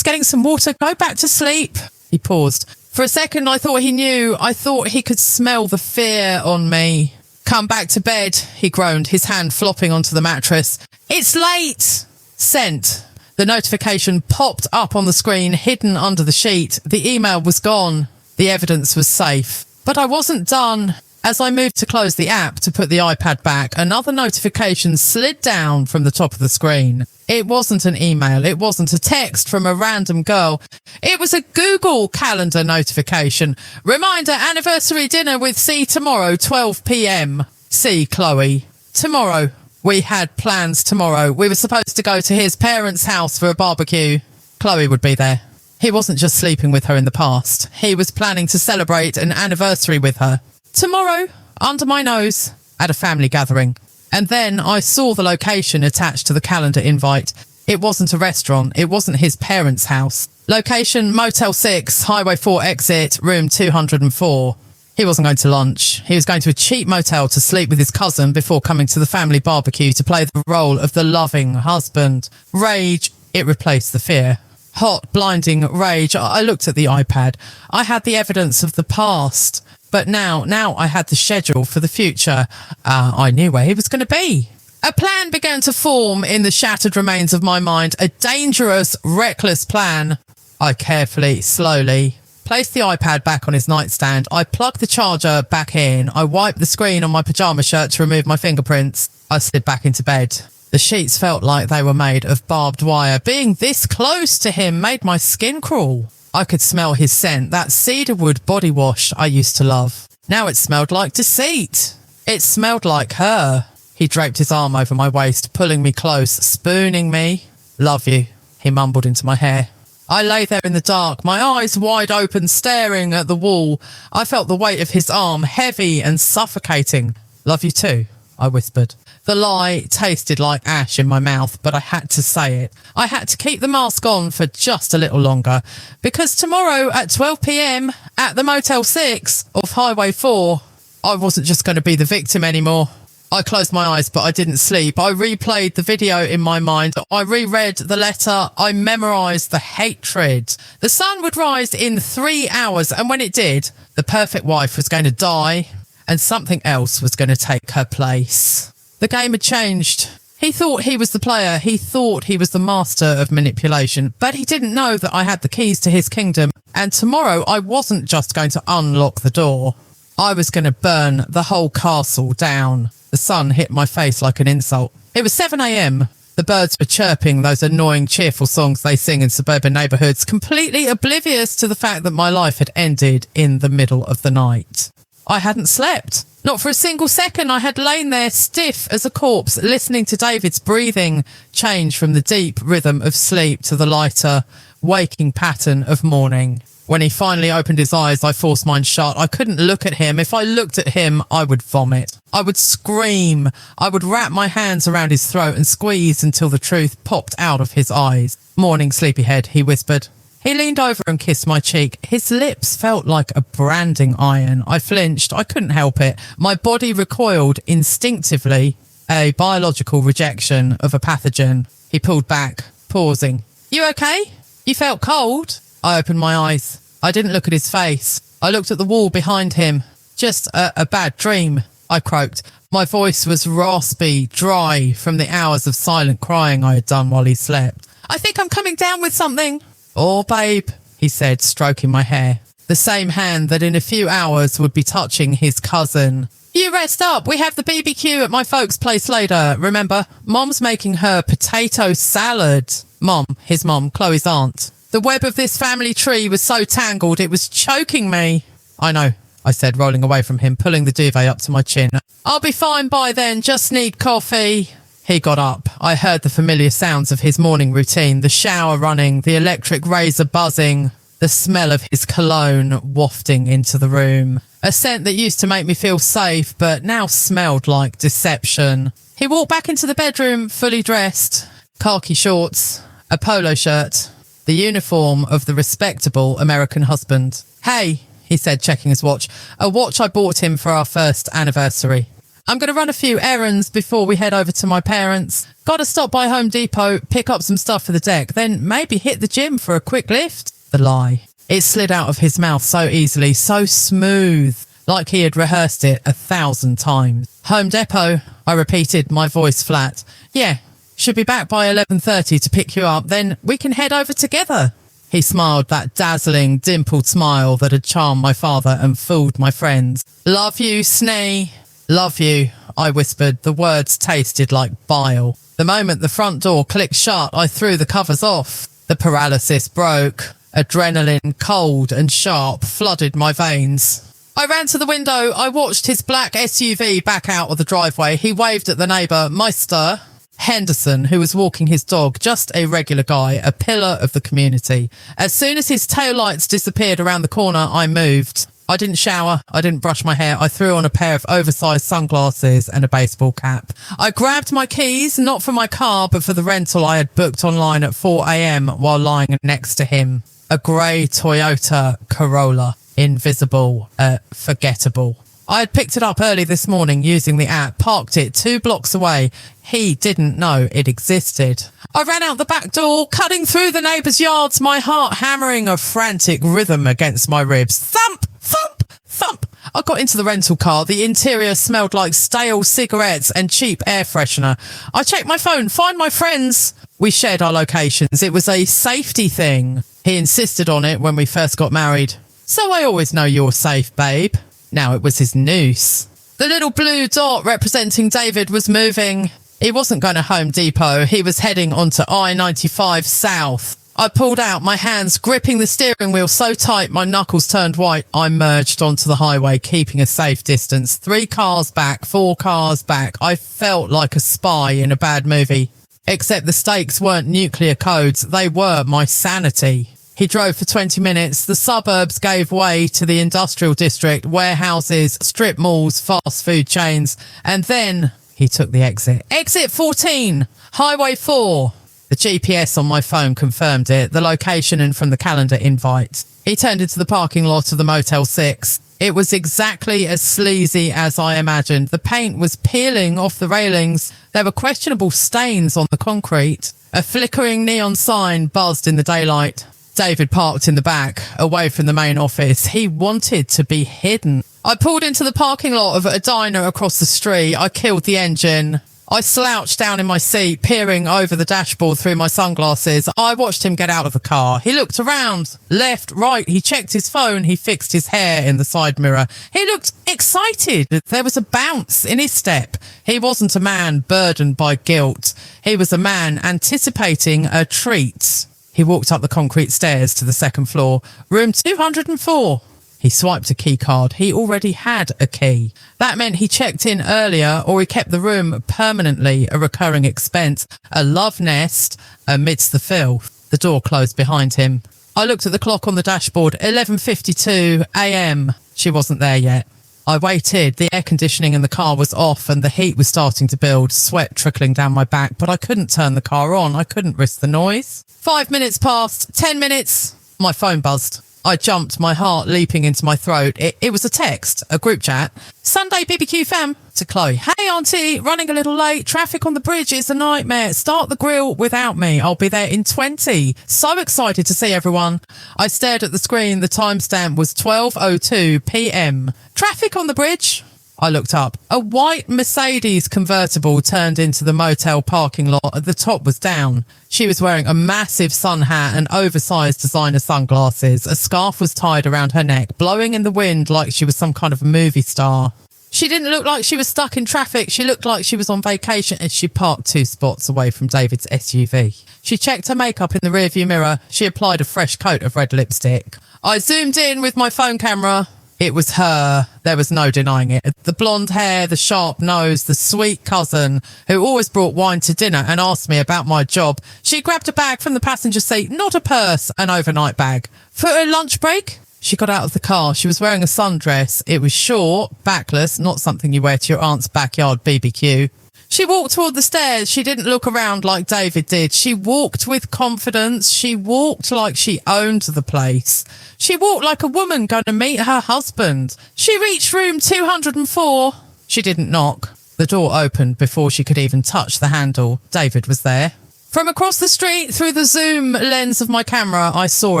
getting some water. Go back to sleep. He paused. For a second, I thought he knew. I thought he could smell the fear on me. Come back to bed, he groaned, his hand flopping onto the mattress. It's late. Sent. The notification popped up on the screen, hidden under the sheet. The email was gone. The evidence was safe. But I wasn't done. As I moved to close the app to put the iPad back, another notification slid down from the top of the screen. It wasn't an email. It wasn't a text from a random girl. It was a Google Calendar notification. Reminder, anniversary dinner with C tomorrow, 12 p.m. C, Chloe. Tomorrow. We had plans tomorrow. We were supposed to go to his parents' house for a barbecue. Chloe would be there. He wasn't just sleeping with her in the past. He was planning to celebrate an anniversary with her. Tomorrow, under my nose, at a family gathering. And then I saw the location attached to the calendar invite. It wasn't a restaurant. It wasn't his parents' house. Location, Motel 6, Highway 4 exit, room 204. He wasn't going to lunch. He was going to a cheap motel to sleep with his cousin before coming to the family barbecue to play the role of the loving husband. Rage, it replaced the fear. Hot, blinding rage. I looked at the iPad. I had the evidence of the past. But now I had the schedule for the future. I knew where he was going to be. A plan began to form in the shattered remains of my mind. A dangerous, reckless plan. I carefully, slowly placed the iPad back on his nightstand. I plugged the charger back in. I wiped the screen on my pyjama shirt to remove my fingerprints. I slid back into bed. The sheets felt like they were made of barbed wire. Being this close to him made my skin crawl. I could smell his scent, that cedarwood body wash I used to love. Now it smelled like deceit. It smelled like her. He draped his arm over my waist, pulling me close, spooning me. "Love you," he mumbled into my hair. I lay there in the dark, my eyes wide open, staring at the wall. I felt the weight of his arm, heavy and suffocating. "Love you too," I whispered. The lie tasted like ash in my mouth, but I had to say it. I had to keep the mask on for just a little longer, because tomorrow at 12 p.m. at the Motel 6 off Highway 4, I wasn't just going to be the victim anymore. I closed my eyes, but I didn't sleep. I replayed the video in my mind. I reread the letter. I memorised the hatred. The sun would rise in 3 hours, and when it did, the perfect wife was going to die, and something else was going to take her place. The game had changed. He thought he was the player. He thought he was the master of manipulation, but he didn't know that I had the keys to his kingdom. And tomorrow I wasn't just going to unlock the door. I was going to burn the whole castle down. The sun hit my face like an insult. It was 7 a.m. The birds were chirping those annoying, cheerful songs they sing in suburban neighbourhoods, completely oblivious to the fact that my life had ended in the middle of the night. I hadn't slept. Not for a single second. I had lain there stiff as a corpse, listening to David's breathing change from the deep rhythm of sleep to the lighter, waking pattern of morning. When he finally opened his eyes, I forced mine shut. I couldn't look at him. If I looked at him, I would vomit. I would scream. I would wrap my hands around his throat and squeeze until the truth popped out of his eyes. "Morning, sleepyhead," he whispered. He leaned over and kissed my cheek. His lips felt like a branding iron. I flinched. I couldn't help it. My body recoiled instinctively, a biological rejection of a pathogen. He pulled back, pausing. "You okay? You felt cold?" I opened my eyes. I didn't look at his face. I looked at the wall behind him. "Just a bad dream," I croaked. My voice was raspy, dry from the hours of silent crying I had done while he slept. "I think I'm coming down with something." "Oh, babe," he said, stroking my hair. The same hand that in a few hours would be touching his cousin. "You rest up. We have the BBQ at my folks' place later. Remember, Mom's making her potato salad." Mom, his mom, Chloe's aunt. The web of this family tree was so tangled it was choking me. "I know," I said, rolling away from him, pulling the duvet up to my chin. "I'll be fine by then. Just need coffee." He got up. I heard the familiar sounds of his morning routine, the shower running, the electric razor buzzing, the smell of his cologne wafting into the room. A scent that used to make me feel safe, but now smelled like deception. He walked back into the bedroom, fully dressed. Khaki shorts, a polo shirt, the uniform of the respectable American husband. "Hey," he said, checking his watch. "A watch I bought him for our first anniversary. I'm going to run a few errands before we head over to my parents. Got to stop by Home Depot, pick up some stuff for the deck, then maybe hit the gym for a quick lift." The lie. It slid out of his mouth so easily, so smooth, like he had rehearsed it 1,000 times. "Home Depot," I repeated, my voice flat. "Yeah, should be back by 11:30 to pick you up, then we can head over together." He smiled, that dazzling, dimpled smile that had charmed my father and fooled my friends. "Love you, Snee." "Love you," I whispered. The words tasted like bile. The moment the front door clicked shut, I threw the covers off. The paralysis broke. Adrenaline, cold and sharp, flooded my veins. I ran to the window. I watched his black SUV back out of the driveway. He waved at the neighbour, Meister Henderson, who was walking his dog, just a regular guy, a pillar of the community. As soon as his taillights disappeared around the corner, I moved. I didn't shower. I didn't brush my hair. I threw on a pair of oversized sunglasses and a baseball cap. I grabbed my keys, not for my car, but for the rental I had booked online at 4 a.m. while lying next to him. A grey Toyota Corolla. Invisible. Forgettable. I had picked it up early this morning using the app, parked it 2 blocks away. He didn't know it existed. I ran out the back door, cutting through the neighbours' yards, my heart hammering a frantic rhythm against my ribs. Thump! Thump! Thump! I got into the rental car. The interior smelled like stale cigarettes and cheap air freshener. I checked my phone, find my friends. We shared our locations. It was a safety thing. He insisted on it when we first got married. "So I always know you're safe, babe." Now it was his noose. The little blue dot representing David was moving. He wasn't going to Home Depot. He was heading onto I-95 South. I pulled out, my hands gripping the steering wheel so tight my knuckles turned white. I merged onto the highway, keeping a safe distance. 3 cars back, 4 cars back. I felt like a spy in a bad movie. Except the stakes weren't nuclear codes. They were my sanity. He drove for 20 minutes. The suburbs gave way to the industrial district, warehouses, strip malls, fast food chains. And then he took the exit. Exit 14, Highway 4. The GPS on my phone confirmed it, the location and from the calendar invite. He turned into the parking lot of the Motel 6. It was exactly as sleazy as I imagined. The paint was peeling off the railings. There were questionable stains on the concrete. A flickering neon sign buzzed in the daylight. David parked in the back, away from the main office. He wanted to be hidden. I pulled into the parking lot of a diner across the street. I killed the engine. I slouched down in my seat, peering over the dashboard through my sunglasses. I watched him get out of the car. He looked around, left, right. He checked his phone. He fixed his hair in the side mirror. He looked excited. There was a bounce in his step. He wasn't a man burdened by guilt. He was a man anticipating a treat. He walked up the concrete stairs to the second floor, room 204. He swiped a key card. He already had a key. That meant he checked in earlier or he kept the room permanently, a recurring expense, a love nest amidst the filth. The door closed behind him. I looked at the clock on the dashboard, 11:52 a.m. She wasn't there yet. I waited. The air conditioning in the car was off and the heat was starting to build, sweat trickling down my back, but I couldn't turn the car on. I couldn't risk the noise. 5 minutes passed, 10 minutes. My phone buzzed. I jumped, my heart leaping into my throat. It was a text, a group chat. Sunday BBQ fam, to Chloe. Hey auntie, running a little late. Traffic on the bridge is a nightmare. Start the grill without me. I'll be there in 20. So excited to see everyone. I stared at the screen. The timestamp was 12:02 p.m. Traffic on the bridge. I looked up. A white Mercedes convertible turned into the motel parking lot. The top was down. She was wearing a massive sun hat and oversized designer sunglasses. A scarf was tied around her neck, blowing in the wind like she was some kind of movie star. She didn't look like she was stuck in traffic. She looked like she was on vacation and she parked 2 spots away from David's SUV. She checked her makeup in the rearview mirror. She applied a fresh coat of red lipstick. I zoomed in with my phone camera. It was her. There was no denying it. The blonde hair, the sharp nose, the sweet cousin who always brought wine to dinner and asked me about my job. She grabbed a bag from the passenger seat, not a purse, an overnight bag. For a lunch break? She got out of the car. She was wearing a sundress. It was short, backless, not something you wear to your aunt's backyard BBQ. She walked toward the stairs. She didn't look around like David did. She walked with confidence. She walked like she owned the place. She walked like a woman going to meet her husband. She reached room 204. She didn't knock. The door opened before she could even touch the handle. David was there. From across the street, through the zoom lens of my camera, I saw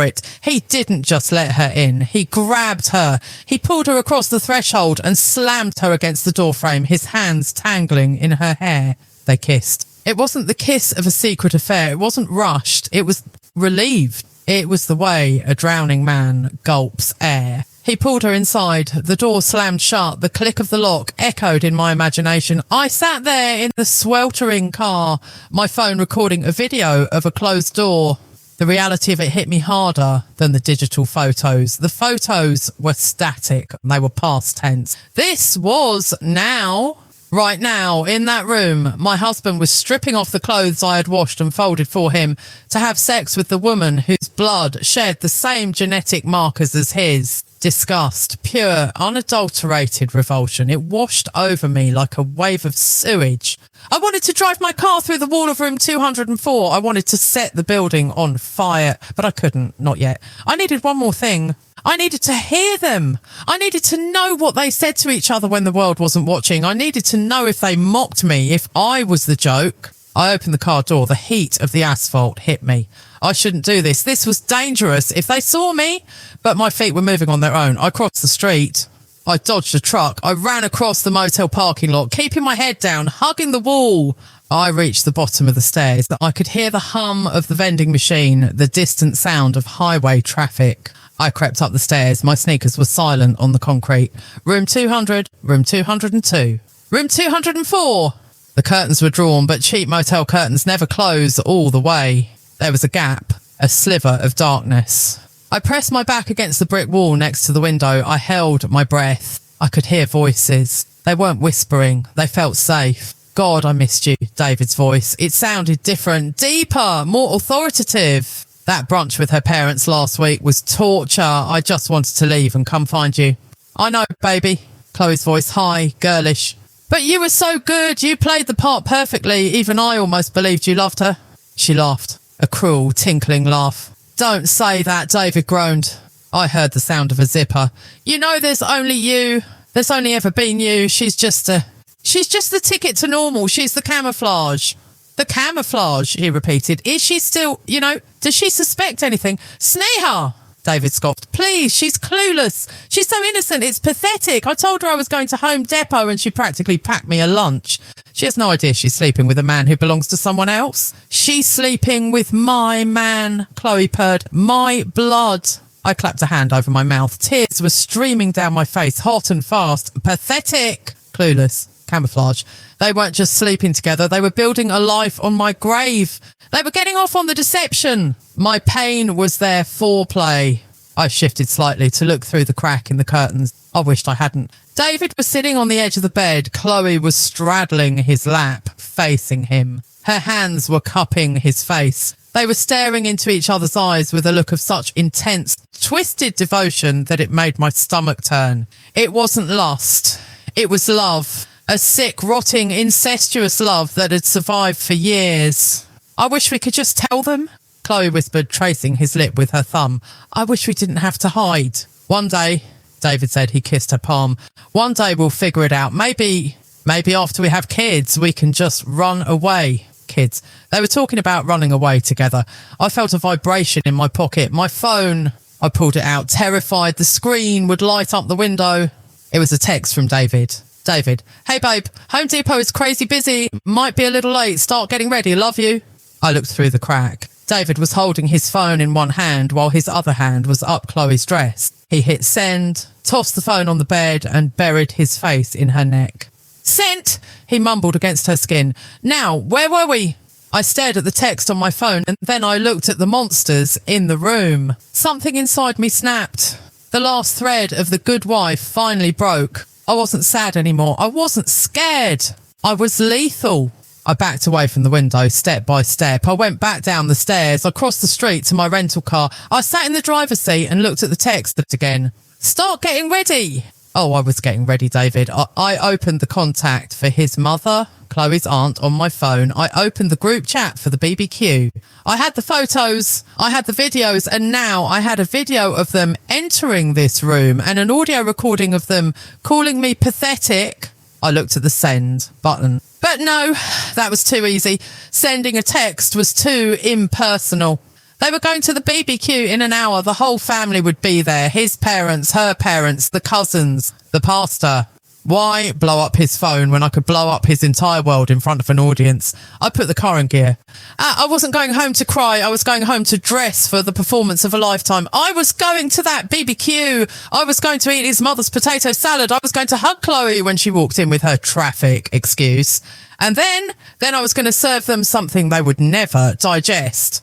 it. He didn't just let her in. He grabbed her. He pulled her across the threshold and slammed her against the doorframe, his hands tangling in her hair. They kissed. It wasn't the kiss of a secret affair. It wasn't rushed. It was relieved. It was the way a drowning man gulps air. He pulled her inside. The door slammed shut. The click of the lock echoed in my imagination. I sat there in the sweltering car, my phone recording a video of a closed door. The reality of it hit me harder than the digital photos. The photos were static. They were past tense. This was now. Right now, in that room, my husband was stripping off the clothes I had washed and folded for him to have sex with the woman whose blood shared the same genetic markers as his. Disgust, pure, unadulterated revulsion. It washed over me like a wave of sewage. I wanted to drive my car through the wall of room 204. I wanted to set the building on fire, but I couldn't, not yet. I needed one more thing. I needed to hear them. I needed to know what they said to each other when the world wasn't watching. I needed to know if they mocked me, if I was the joke. I opened the car door. The heat of the asphalt hit me. I shouldn't do this. This was dangerous if they saw me. But my feet were moving on their own. I crossed the street. I dodged a truck. I ran across the motel parking lot, keeping my head down, hugging the wall. I reached the bottom of the stairs. I could hear the hum of the vending machine, the distant sound of highway traffic. I crept up the stairs. My sneakers were silent on the concrete. Room 200, room 202, room 204. The curtains were drawn, but cheap motel curtains never close all the way. There was a gap, a sliver of darkness. I pressed my back against the brick wall next to the window. I held my breath. I could hear voices. They weren't whispering. They felt safe. God, I missed you, David's voice. It sounded different, deeper, more authoritative. That brunch with her parents last week was torture. I just wanted to leave and come find you. I know, baby. Chloe's voice, high, girlish. But you were so good. You played the part perfectly. Even I almost believed you loved her. She laughed, a cruel, tinkling laugh. Don't say that, David groaned. I heard the sound of a zipper. You know there's only you. There's only ever been you. She's just the ticket to normal. She's the camouflage. The camouflage, he repeated. Is she still, does she suspect anything? Sneha! David scoffed. Please, she's clueless. She's so innocent. It's pathetic. I told her I was going to Home Depot and she practically packed me a lunch. She has no idea she's sleeping with a man who belongs to someone else. She's sleeping with my man, Chloe purred. My blood. I clapped a hand over my mouth. Tears were streaming down my face, hot and fast. Pathetic. Clueless. Camouflage. They weren't just sleeping together. They were building a life on my grave. They were getting off on the deception. My pain was their foreplay. I shifted slightly to look through the crack in the curtains. I wished I hadn't. David was sitting on the edge of the bed. Chloe was straddling his lap, facing him. Her hands were cupping his face. They were staring into each other's eyes with a look of such intense, twisted devotion that it made my stomach turn. It wasn't lust. It was love. A sick, rotting, incestuous love that had survived for years. I wish we could just tell them, Chloe whispered, tracing his lip with her thumb. I wish we didn't have to hide. One day, David said. He kissed her palm. One day we'll figure it out. Maybe after we have kids, we can just run away. Kids. They were talking about running away together. I felt a vibration in my pocket. My phone. I pulled it out, terrified. The screen would light up the window. It was a text from David. David, hey babe, Home Depot is crazy busy. Might be a little late. Start getting ready. Love you. I looked through the crack. David was holding his phone in one hand while his other hand was up Chloe's dress. He hit send, tossed the phone on the bed and buried his face in her neck. Sent, he mumbled against her skin. Now, where were we? I stared at the text on my phone and then I looked at the monsters in the room. Something inside me snapped. The last thread of The Good Wife finally broke. I wasn't sad anymore. I wasn't scared. I was lethal. I backed away from the window, step by step. I went back down the stairs. I crossed the street to my rental car. I sat in the driver's seat and looked at the text again. Start getting ready. Oh, I was getting ready, David. I opened the contact for his mother, Chloe's aunt, on my phone. I opened the group chat for the BBQ. I had the photos, I had the videos, and now I had a video of them entering this room and an audio recording of them calling me pathetic. I looked at the send button. But no, that was too easy. Sending a text was too impersonal. They were going to the BBQ in an hour. The whole family would be there. His parents, her parents, the cousins, the pastor. Why blow up his phone when I could blow up his entire world in front of an audience? I put the car in gear. I wasn't going home to cry. I was going home to dress for the performance of a lifetime. I was going to that BBQ. I was going to eat his mother's potato salad. I was going to hug Chloe when she walked in with her traffic excuse. And then I was going to serve them something they would never digest.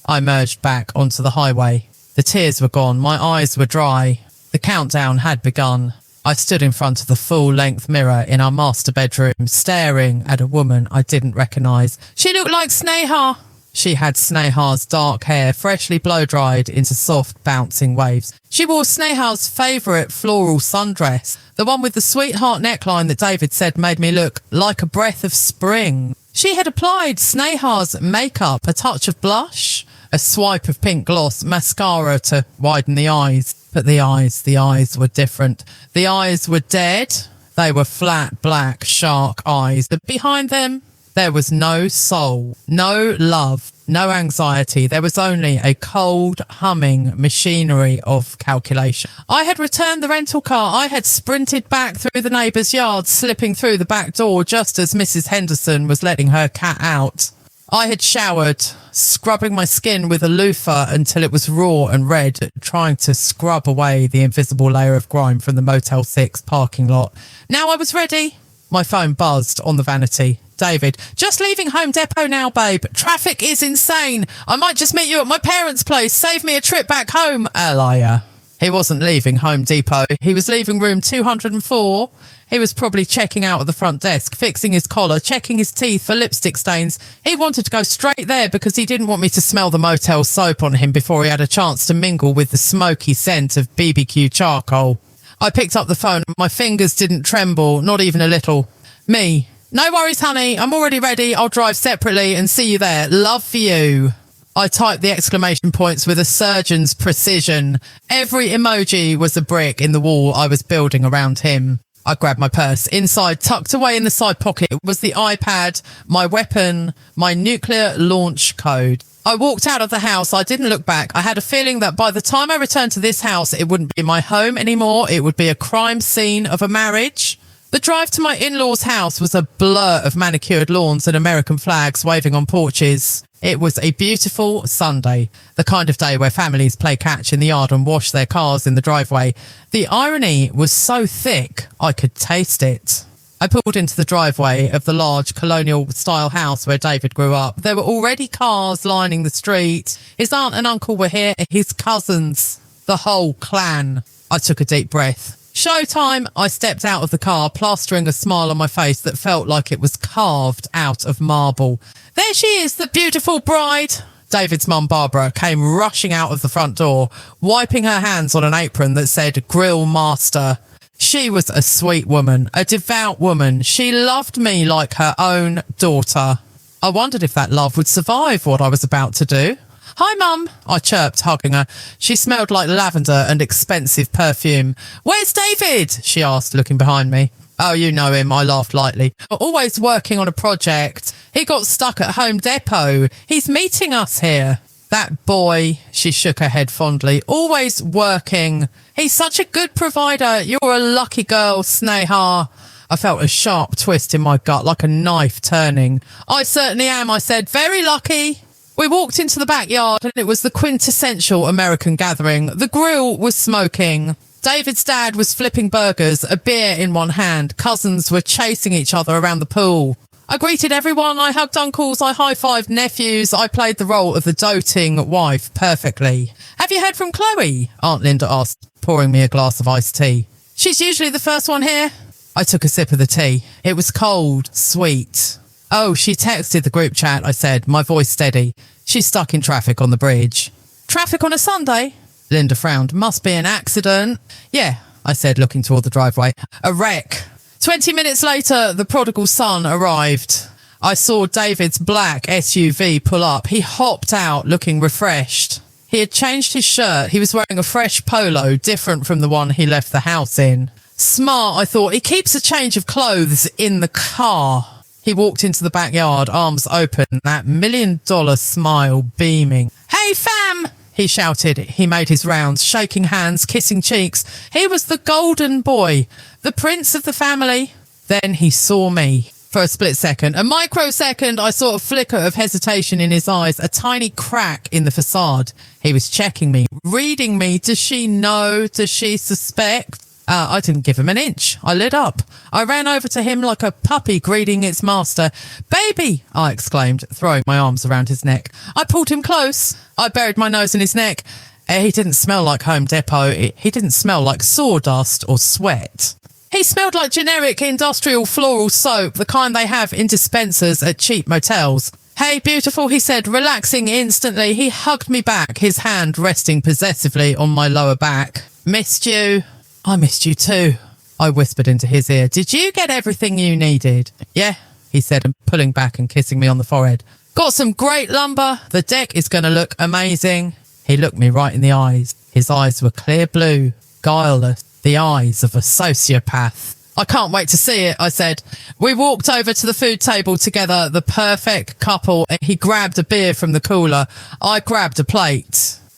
I merged back onto the highway. The tears were gone. My eyes were dry. The countdown had begun. I stood in front of the full-length mirror in our master bedroom, staring at a woman I didn't recognise. She looked like Sneha. She had Sneha's dark hair, freshly blow-dried into soft, bouncing waves. She wore Sneha's favourite floral sundress, the one with the sweetheart neckline that David said made me look like a breath of spring. She had applied Sneha's makeup, a touch of blush, a swipe of pink gloss, mascara to widen the eyes. But the eyes were different. The eyes were dead. They were flat, black, shark eyes. But behind them, there was no soul, no love, no anxiety. There was only a cold, humming machinery of calculation. I had returned the rental car. I had sprinted back through the neighbour's yard, slipping through the back door just as Mrs. Henderson was letting her cat out. I had showered, scrubbing my skin with a loofah until it was raw and red, trying to scrub away the invisible layer of grime from the Motel 6 parking lot. Now I was ready. My phone buzzed on the vanity. David, just leaving Home Depot now, babe. Traffic is insane. I might just meet you at my parents' place. Save me a trip back home. A liar. He wasn't leaving Home Depot. He was leaving room 204. He was probably checking out at the front desk, fixing his collar, checking his teeth for lipstick stains. He wanted to go straight there because he didn't want me to smell the motel soap on him before he had a chance to mingle with the smoky scent of BBQ charcoal. I picked up the phone. My fingers didn't tremble, not even a little. Me. No worries, honey. I'm already ready. I'll drive separately and see you there. Love for you. I typed the exclamation points with a surgeon's precision. Every emoji was a brick in the wall I was building around him. I grabbed my purse. Inside, tucked away in the side pocket, was the iPad, my weapon, my nuclear launch code. I walked out of the house. I didn't look back. I had a feeling that by the time I returned to this house, it wouldn't be my home anymore. It would be a crime scene of a marriage. The drive to my in-laws' house was a blur of manicured lawns and American flags waving on porches. It was a beautiful Sunday, the kind of day where families play catch in the yard and wash their cars in the driveway. The irony was so thick, I could taste it. I pulled into the driveway of the large colonial-style house where David grew up. There were already cars lining the street. His aunt and uncle were here, his cousins, the whole clan. I took a deep breath. Showtime! I stepped out of the car, plastering a smile on my face that felt like it was carved out of marble. There she is, the beautiful bride! David's mum, Barbara, came rushing out of the front door, wiping her hands on an apron that said Grill Master. She was a sweet woman, a devout woman. She loved me like her own daughter. I wondered if that love would survive what I was about to do. Hi, Mum, I chirped, hugging her. She smelled like lavender and expensive perfume. Where's David? She asked, looking behind me. Oh, you know him, I laughed lightly. Always working on a project. He got stuck at Home Depot. He's meeting us here. That boy, she shook her head fondly, always working. He's such a good provider. You're a lucky girl, Sneha. I felt a sharp twist in my gut, like a knife turning. I certainly am, I said. Very lucky. We walked into the backyard and it was the quintessential American gathering. The grill was smoking. David's dad was flipping burgers, a beer in one hand. Cousins were chasing each other around the pool. I greeted everyone. I hugged uncles. I high-fived nephews. I played the role of the doting wife perfectly. Have you heard from Chloe? Aunt Linda asked, pouring me a glass of iced tea. She's usually the first one here. I took a sip of the tea. It was cold, sweet. Oh, she texted the group chat, I said, my voice steady. She's stuck in traffic on the bridge. Traffic on a Sunday? Linda frowned. Must be an accident. Yeah, I said, looking toward the driveway. A wreck. 20 minutes later, the prodigal son arrived. I saw David's black SUV pull up. He hopped out, looking refreshed. He had changed his shirt. He was wearing a fresh polo, different from the one he left the house in. Smart, I thought. He keeps a change of clothes in the car. He walked into the backyard, arms open, that $1 million smile beaming. Hey, fam! He shouted. He made his rounds, shaking hands, kissing cheeks. He was the golden boy, the prince of the family. Then he saw me. For a split second, a microsecond, I saw a flicker of hesitation in his eyes, a tiny crack in the facade. He was checking me, reading me. Does she know? Does she suspect? I didn't give him an inch. I lit up. I ran over to him like a puppy greeting its master. Baby, I exclaimed, throwing my arms around his neck. I pulled him close. I buried my nose in his neck. He didn't smell like Home Depot. He didn't smell like sawdust or sweat. He smelled like generic industrial floral soap, the kind they have in dispensers at cheap motels. Hey, beautiful, he said, relaxing instantly. He hugged me back, his hand resting possessively on my lower back. Missed you. I missed you too, I whispered into his ear. Did you get everything you needed? Yeah, he said, and pulling back and kissing me on the forehead. Got some great lumber. The deck is going to look amazing. He looked me right in the eyes. His eyes were clear blue, guileless, the eyes of a sociopath. I can't wait to see it, I said. We walked over to the food table together, the perfect couple. He grabbed a beer from the cooler. I grabbed a plate.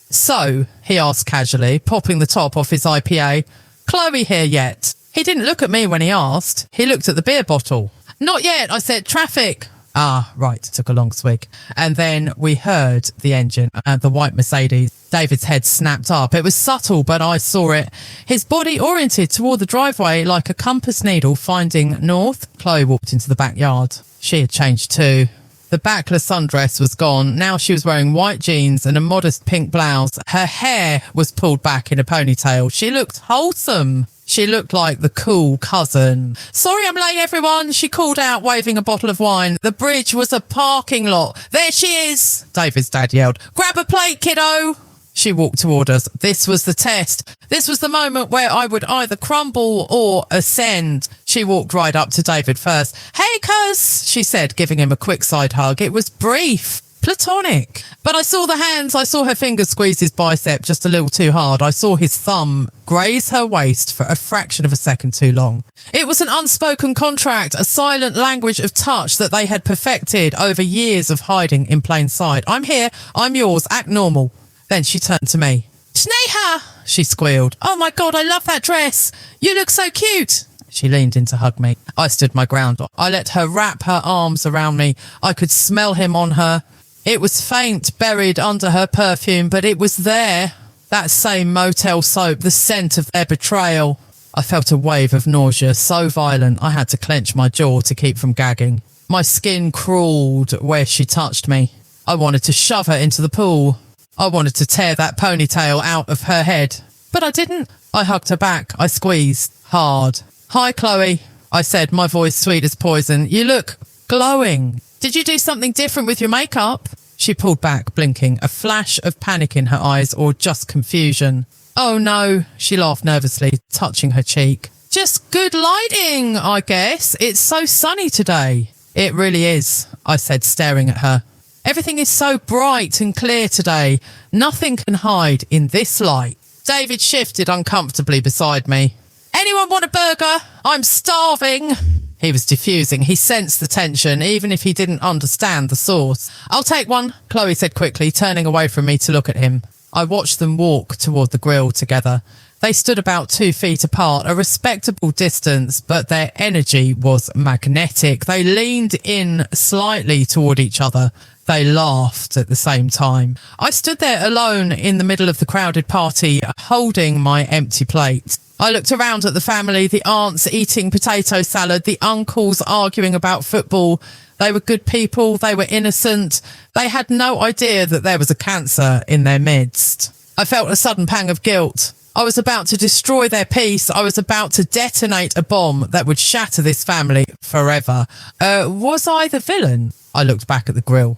So, he asked casually, popping the top off his IPA. Chloe here yet? He didn't look at me when he asked. He looked at the beer bottle. Not yet, I said. Traffic. Ah, right, took a long swig. And then we heard the engine and the white Mercedes. David's head snapped up. It was subtle, but I saw it. His body oriented toward the driveway like a compass needle finding north. Chloe walked into the backyard. She had changed too. The backless sundress was gone. Now she was wearing white jeans and a modest pink blouse. Her hair was pulled back in a ponytail. She looked wholesome. She looked like the cool cousin. "Sorry I'm late, everyone," she called out, waving a bottle of wine. The bridge was a parking lot. "There she is," David's dad yelled. "Grab a plate, kiddo." She walked toward us. This was the test. This was the moment where I would either crumble or ascend. She walked right up to David first. "Hey, cuz," she said, giving him a quick side hug. It was brief, platonic. But I saw the hands. I saw her fingers squeeze his bicep just a little too hard. I saw his thumb graze her waist for a fraction of a second too long. It was an unspoken contract, a silent language of touch that they had perfected over years of hiding in plain sight. "I'm here. I'm yours. Act normal." Then she turned to me. "Sneha," she squealed. "Oh my God, I love that dress. You look so cute." She leaned in to hug me. I stood my ground. I let her wrap her arms around me. I could smell him on her. It was faint, buried under her perfume, but it was there. That same motel soap, the scent of their betrayal. I felt a wave of nausea, so violent I had to clench my jaw to keep from gagging. My skin crawled where she touched me. I wanted to shove her into the pool. I wanted to tear that ponytail out of her head, but I didn't. I hugged her back. I squeezed hard. "Hi, Chloe," I said, my voice sweet as poison. "You look glowing. Did you do something different with your makeup?" She pulled back, blinking, a flash of panic in her eyes or just confusion. "Oh no," she laughed nervously, touching her cheek. "Just good lighting, I guess. It's so sunny today." "It really is," I said, staring at her. "Everything is so bright and clear today. Nothing can hide in this light." David shifted uncomfortably beside me. "Anyone want a burger? I'm starving." He was diffusing. He sensed the tension, even if he didn't understand the source. "I'll take one," Chloe said quickly, turning away from me to look at him. I watched them walk toward the grill together. They stood about 2 feet apart, a respectable distance, but their energy was magnetic. They leaned in slightly toward each other. They laughed at the same time. I stood there alone in the middle of the crowded party, holding my empty plate. I looked around at the family, the aunts eating potato salad, the uncles arguing about football. They were good people. They were innocent. They had no idea that there was a cancer in their midst. I felt a sudden pang of guilt. I was about to destroy their peace. I was about to detonate a bomb that would shatter this family forever. Was I the villain? I looked back at the grill.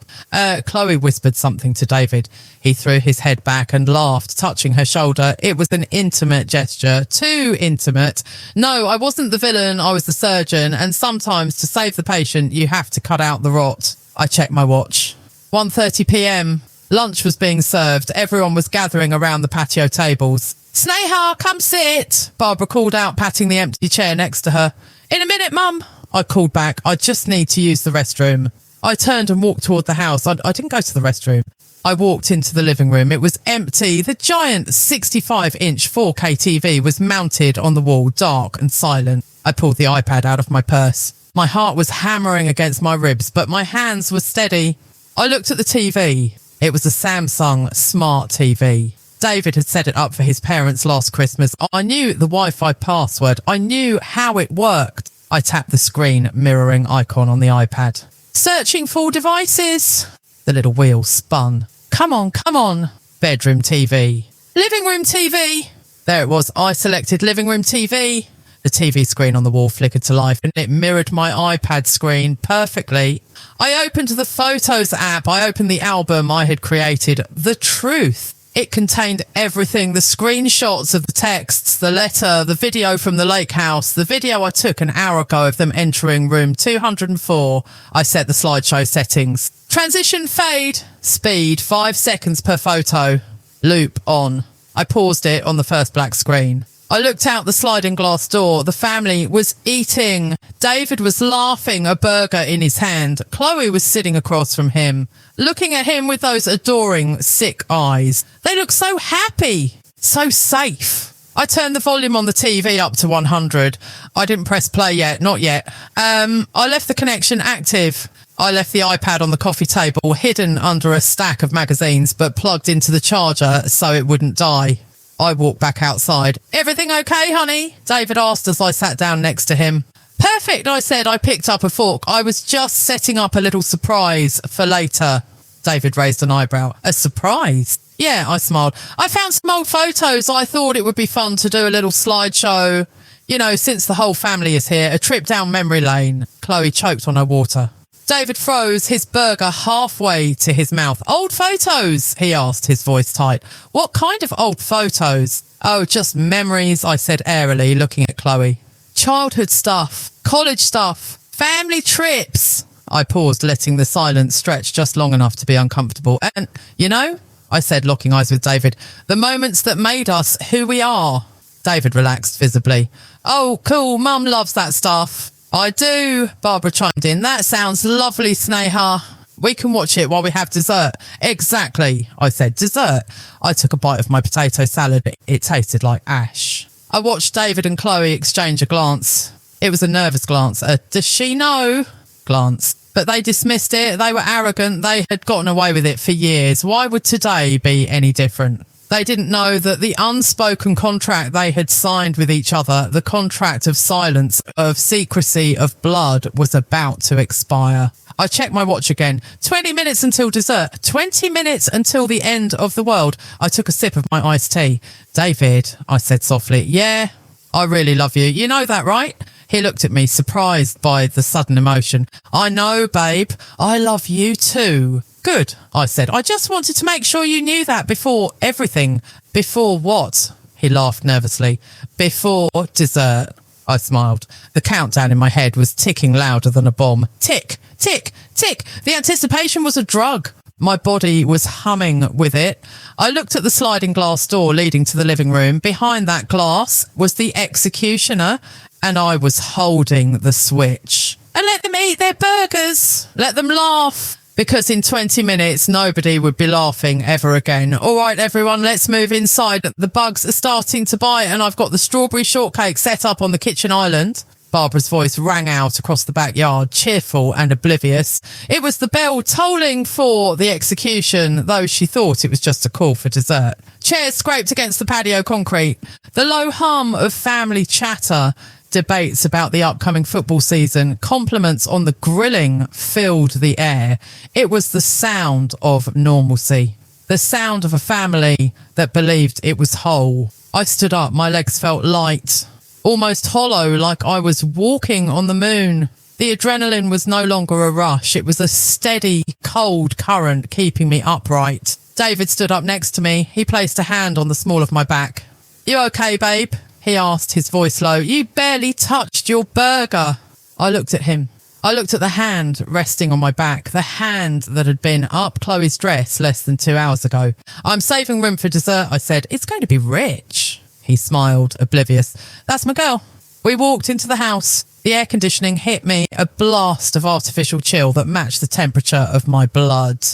Chloe whispered something to David. He threw his head back and laughed, touching her shoulder. It was an intimate gesture. Too intimate. No, I wasn't the villain. I was the surgeon. And sometimes to save the patient, you have to cut out the rot. I checked my watch. 1:30 p.m. Lunch was being served. Everyone was gathering around the patio tables. "Sneha, come sit," Barbara called out, patting the empty chair next to her. "In a minute, Mum," I called back. "I just need to use the restroom." I turned and walked toward the house. I didn't go to the restroom. I walked into the living room. It was empty. The giant 65-inch 4K TV was mounted on the wall, dark and silent. I pulled the iPad out of my purse. My heart was hammering against my ribs, but my hands were steady. I looked at the TV. It was a Samsung Smart TV. David had set it up for his parents last Christmas. I knew the Wi-Fi password. I knew how it worked. I tapped the screen mirroring icon on the iPad. "Searching for devices." The little wheel spun. Come on. Bedroom TV. Living room TV. There it was. I selected living room TV. The TV screen on the wall flickered to life and it mirrored my iPad screen perfectly. I opened the Photos app. I opened the album I had created. The Truth. It contained everything, the screenshots of the texts, the letter, the video from the lake house, the video I took an hour ago of them entering room 204. I set the slideshow settings. Transition fade. Speed 5 seconds per photo. Loop on. I paused it on the first black screen. I looked out the sliding glass door. The family was eating. David was laughing, a burger in his hand. Chloe was sitting across from him, looking at him with those adoring, sick eyes. They looked so happy, so safe. I turned the volume on the TV up to 100. I didn't press play yet, not yet. I left the connection active. I left the iPad on the coffee table, hidden under a stack of magazines, but plugged into the charger so it wouldn't die. I walked back outside. "Everything okay, honey?" David asked as I sat down next to him. Perfect, I said. I picked up a fork. I was just setting up a little surprise for later. David raised an eyebrow. A surprise? Yeah, I smiled. I found some old photos. I thought it would be fun to do a little slideshow. You know, since the whole family is here, a trip down memory lane. Chloe choked on her water. David froze his burger halfway to his mouth. Old photos? He asked, his voice tight. What kind of old photos? Oh, just memories, I said airily, looking at Chloe. Childhood stuff, college stuff, family trips. I paused, letting the silence stretch just long enough to be uncomfortable. And, you know, I said, locking eyes with David, the moments that made us who we are. David relaxed visibly. Oh, cool, Mum loves that stuff. I do, Barbara chimed in. That sounds lovely, Sneha. We can watch it while we have dessert. Exactly, I said. Dessert. I took a bite of my potato salad. It tasted like ash. I watched David and Chloe exchange a glance. It was a nervous glance, a does she know glance. But they dismissed it. They were arrogant. They had gotten away with it for years. Why would today be any different? They didn't know that the unspoken contract they had signed with each other, the contract of silence, of secrecy, of blood, was about to expire. I checked my watch again. 20 minutes until dessert. 20 minutes until the end of the world. I took a sip of my iced tea. David, I said softly, yeah, I really love you. You know that, right? He looked at me, surprised by the sudden emotion. I know, babe. I love you too. Good, I said. I just wanted to make sure you knew that before everything. Before what? He laughed nervously. Before dessert. I smiled. The countdown in my head was ticking louder than a bomb. Tick, tick, tick. The anticipation was a drug. My body was humming with it. I looked at the sliding glass door leading to the living room. Behind that glass was the executioner, and I was holding the switch. And let them eat their burgers. Let them laugh. Because in 20 minutes, nobody would be laughing ever again. All right, everyone, let's move inside. The bugs are starting to bite, and I've got the strawberry shortcake set up on the kitchen island. Barbara's voice rang out across the backyard, cheerful and oblivious. It was the bell tolling for the execution, though she thought it was just a call for dessert. Chairs scraped against the patio concrete. The low hum of family chatter, debates about the upcoming football season, compliments on the grilling filled the air. It was the sound of normalcy, the sound of a family that believed it was whole. I stood up, my legs felt light, almost hollow, like I was walking on the moon. The adrenaline was no longer a rush. It was a steady, cold current keeping me upright. David stood up next to me. He placed a hand on the small of my back. You okay, babe? He asked, his voice low. You barely touched your burger. I looked at him. I looked at the hand resting on my back, the hand that had been up Chloe's dress less than 2 hours ago. I'm saving room for dessert, I said. It's going to be rich. He smiled, oblivious. That's my girl. We walked into the house. The air conditioning hit me, a blast of artificial chill that matched the temperature of my blood.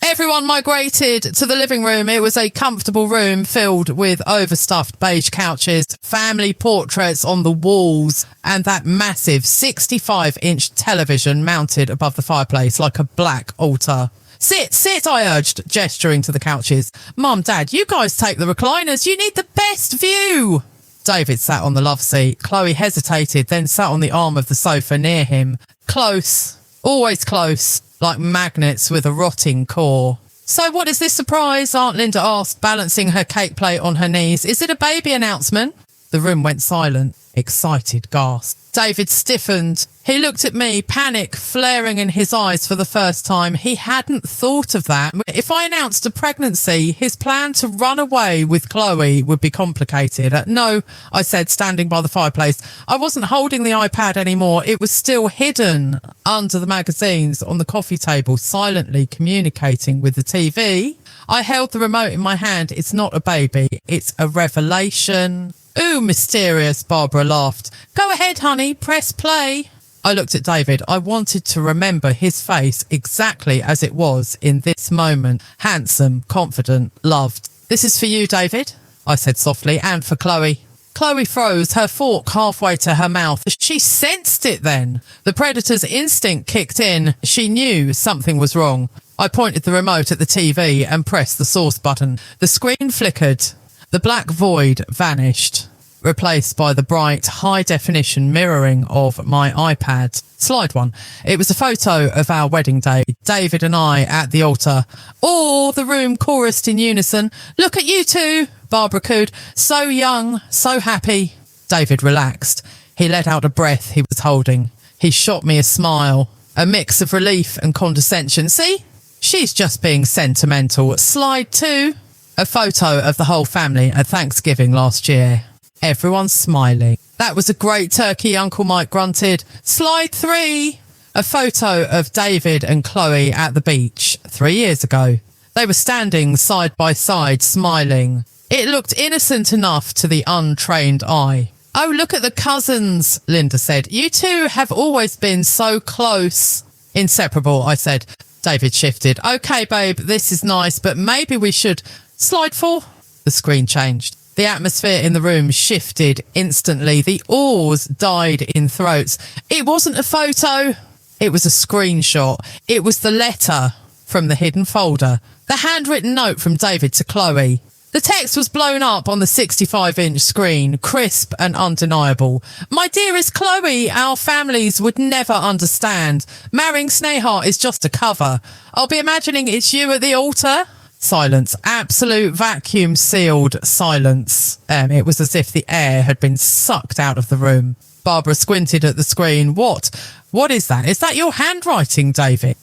Everyone migrated to the living room. It was a comfortable room filled with overstuffed beige couches, family portraits on the walls, and that massive 65-inch television mounted above the fireplace like a black altar. Sit, I urged, gesturing to the couches. Mum, Dad, you guys take the recliners. You need the best view. David sat on the love seat. Chloe hesitated, then sat on the arm of the sofa near him. Close, always close. Like magnets with a rotting core. So what is this surprise? Aunt Linda asked, balancing her cake plate on her knees. Is it a baby announcement? The room went silent. Excited gasp. David stiffened. He looked at me, panic flaring in his eyes for the first time. He hadn't thought of that. If I announced a pregnancy, his plan to run away with Chloe would be complicated. No, I said, standing by the fireplace. I wasn't holding the iPad anymore. It was still hidden under the magazines on the coffee table, silently communicating with the TV. I held the remote in my hand. It's not a baby. It's a revelation. Ooh, mysterious, Barbara laughed. Go ahead, honey, press play. I looked at David. I wanted to remember his face exactly as it was in this moment. Handsome, confident, loved. This is for you, David, I said softly, and for Chloe. Chloe froze, her fork halfway to her mouth. She sensed it then. The predator's instinct kicked in. She knew something was wrong. I pointed the remote at the TV and pressed the source button. The screen flickered. The black void vanished. replaced by the bright, high-definition mirroring of my iPad. Slide 1. It was a photo of our wedding day, David and I at the altar. All the room chorused in unison. "Look at you two," Barbara cooed. "So young, so happy." David relaxed. He let out a breath he was holding. He shot me a smile, a mix of relief and condescension. "See? She's just being sentimental." Slide 2. A photo of the whole family at Thanksgiving last year. Everyone's smiling. "That was a great turkey," Uncle Mike grunted. Slide 3. A photo of David and Chloe at the beach 3 years ago. They were standing side by side, smiling. It looked innocent enough to the untrained eye. "Oh, look at the cousins," Linda said. "You two have always been so close." "Inseparable," I said. David shifted. "Okay, babe, this is nice, but maybe we should..." Slide 4. The screen changed. The atmosphere in the room shifted instantly. The oars died in throats. It wasn't a photo. It was a screenshot. It was the letter from the hidden folder. The handwritten note from David to Chloe. The text was blown up on the 65-inch screen, crisp and undeniable. "My dearest Chloe, our families would never understand. Marrying Sneha is just a cover. I'll be imagining it's you at the altar." Silence. Absolute vacuum-sealed silence. It was as if the air had been sucked out of the room. Barbara squinted at the screen. What? What is that? Is that your handwriting, David?"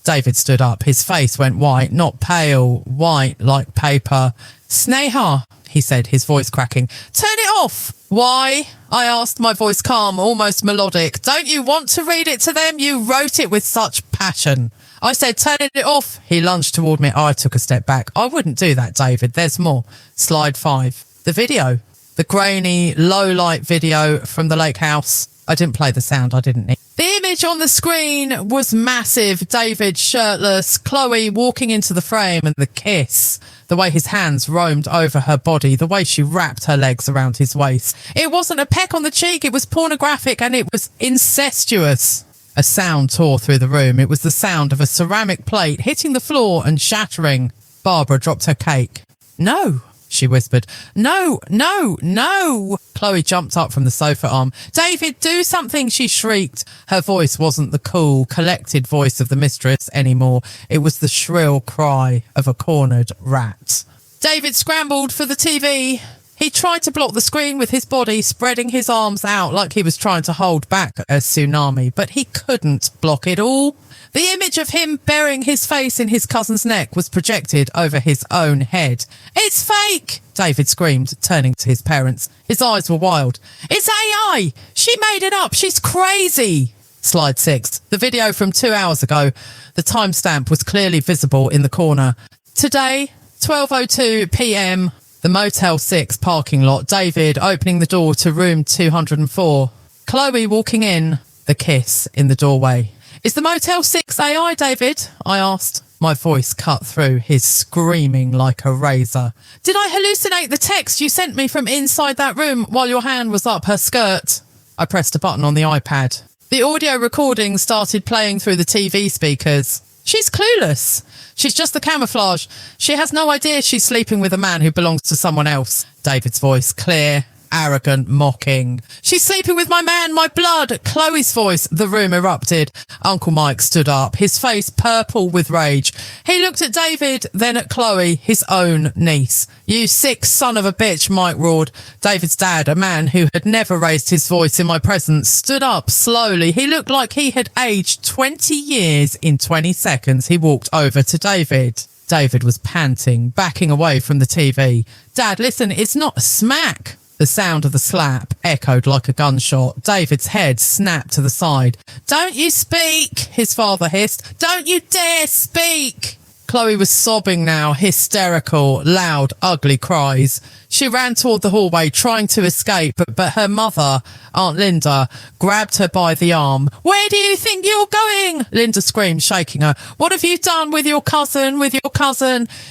David stood up. His face went white, not pale, white like paper. "Sneha," he said, his voice cracking. "Turn it off." "Why?" I asked, my voice calm, almost melodic. "Don't you want to read it to them? You wrote it with such passion." I said, "Turn it off." He lunged toward me. I took a step back. "I wouldn't do that, David. There's more." Slide 5. The video. The grainy, low-light video from the lake house. I didn't play the sound. I didn't need. The image on the screen was massive. David shirtless, Chloe walking into the frame, and the kiss. The way his hands roamed over her body, the way she wrapped her legs around his waist. It wasn't a peck on the cheek. It was pornographic, and it was incestuous. A sound tore through the room. It was the sound of a ceramic plate hitting the floor and shattering. Barbara dropped her cake. "No," she whispered. "No, no, no." Chloe jumped up from the sofa arm. "David, do something," she shrieked. Her voice wasn't the cool, collected voice of the mistress anymore. It was the shrill cry of a cornered rat. David scrambled for the TV. He tried to block the screen with his body, spreading his arms out like he was trying to hold back a tsunami, but he couldn't block it all. The image of him burying his face in his cousin's neck was projected over his own head. "It's fake!" David screamed, turning to his parents. His eyes were wild. "It's AI! She made it up! She's crazy!" Slide 6. The video from 2 hours ago. The timestamp was clearly visible in the corner. Today, 12:02 p.m, the Motel 6 parking lot. David opening the door to room 204. Chloe walking in. The kiss in the doorway. "Is the Motel 6 AI, David?" I asked. My voice cut through his screaming like a razor. "Did I hallucinate the text you sent me from inside that room while your hand was up her skirt?" I pressed a button on the iPad. The audio recording started playing through the TV speakers. "She's clueless. She's just the camouflage. She has no idea she's sleeping with a man who belongs to someone else." David's voice, clear, arrogant, mocking. "She's sleeping with my man, my blood." Chloe's voice. The room erupted. Uncle Mike stood up, his face purple with rage. He looked at David, then at Chloe, his own niece. "You sick son of a bitch," Mike roared. David's dad, a man who had never raised his voice in my presence, stood up slowly. He looked like he had aged 20 years in 20 seconds. He walked over to David. David was panting, backing away from the TV. "Dad, listen, it's not a smack." The sound of the slap echoed like a gunshot. David's head snapped to the side. "Don't you speak," his father hissed. "Don't you dare speak." Chloe was sobbing now, hysterical, loud, ugly cries. She ran toward the hallway, trying to escape, but her mother, Aunt Linda, grabbed her by the arm. "Where do you think you're going?" Linda screamed, shaking her. "What have you done with your cousin,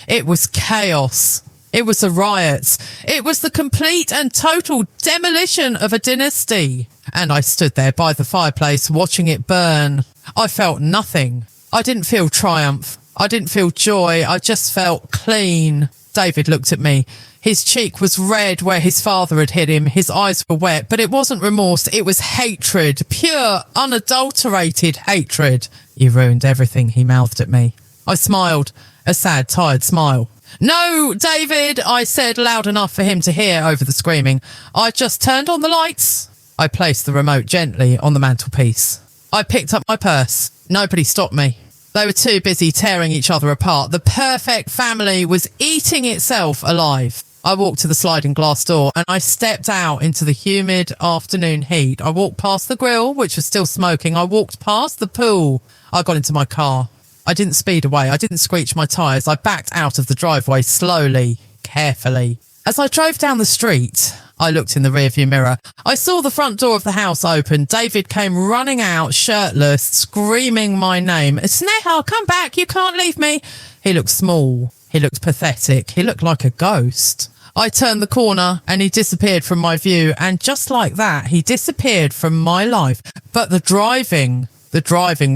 It was chaos. It was a riot. It was the complete and total demolition of a dynasty. And I stood there by the fireplace watching it burn. I felt nothing. I didn't feel triumph. I didn't feel joy. I just felt clean. David looked at me. His cheek was red where his father had hit him. His eyes were wet, but it wasn't remorse. It was hatred, pure, unadulterated hatred. "You ruined everything," he mouthed at me. I smiled, a sad, tired smile. "No, David," I said, loud enough for him to hear over the screaming. "I just turned on the lights." I placed the remote gently on the mantelpiece. I picked up my purse. Nobody stopped me. They were too busy tearing each other apart. The perfect family was eating itself alive. I walked to the sliding glass door and I stepped out into the humid afternoon heat. I walked past the grill, which was still smoking. I walked past the pool. I got into my car. I didn't speed away. I didn't screech my tyres. I backed out of the driveway slowly, carefully. As I drove down the street, I looked in the rearview mirror. I saw the front door of the house open. David came running out, shirtless, screaming my name. "Sneha, come back. You can't leave me." He looked small. He looked pathetic. He looked like a ghost. I turned the corner and he disappeared from my view. And just like that, he disappeared from my life. But the driving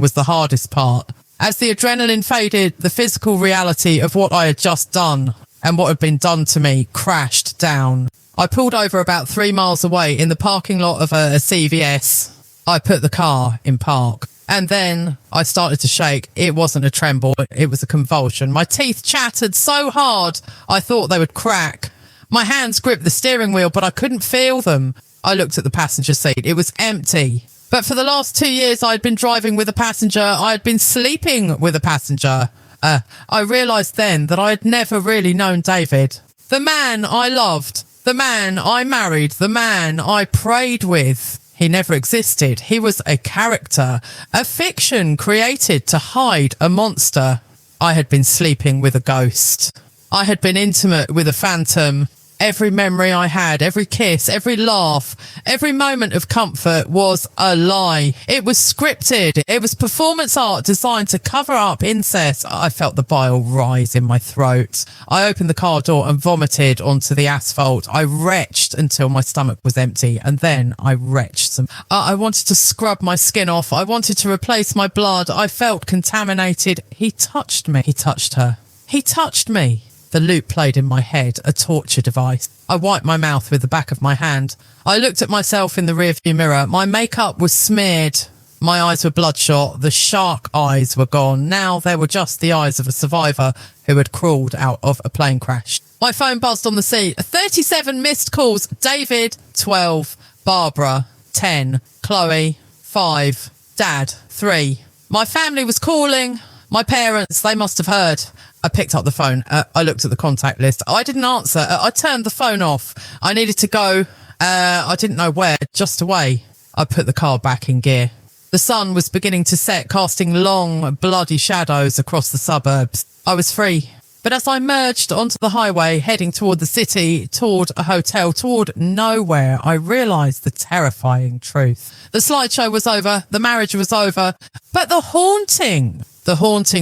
was the hardest part. As the adrenaline faded, the physical reality of what I had just done and what had been done to me crashed down. I pulled over about 3 miles away in the parking lot of a CVS. I put the car in park. And then I started to shake. It wasn't a tremble, it was a convulsion. My teeth chattered so hard, I thought they would crack. My hands gripped the steering wheel, but I couldn't feel them. I looked at the passenger seat. It was empty. But for the last 2 years, I had been driving with a passenger. I had been sleeping with a passenger. I realised then that I had never really known David. The man I loved, the man I married, the man I prayed with. He never existed. He was a character, a fiction created to hide a monster. I had been sleeping with a ghost. I had been intimate with a phantom. Every memory I had, every kiss, every laugh, every moment of comfort was a lie. It was scripted. It was performance art designed to cover up incest. I felt the bile rise in my throat. I opened the car door and vomited onto the asphalt. I retched until my stomach was empty, and then I retched some. I wanted to scrub my skin off. I wanted to replace my blood. I felt contaminated. He touched me. He touched her. He touched me. The loop played in my head, a torture device. I wiped my mouth with the back of my hand. I looked at myself in the rearview mirror. My makeup was smeared. My eyes were bloodshot. The shark eyes were gone. Now there were just the eyes of a survivor who had crawled out of a plane crash. My phone buzzed on the seat. 37 missed calls. David, 12. Barbara, 10. Chloe, 5. Dad, 3. My family was calling. My parents, they must have heard. I picked up the phone. I looked at the contact list. I didn't answer. I turned the phone off. I needed to go. I didn't know where, just away. I put the car back in gear. The sun was beginning to set, casting long, bloody shadows across the suburbs. I was free. But as I merged onto the highway, heading toward the city, toward a hotel, toward nowhere, I realised the terrifying truth. The slideshow was over. The marriage was over. But the haunting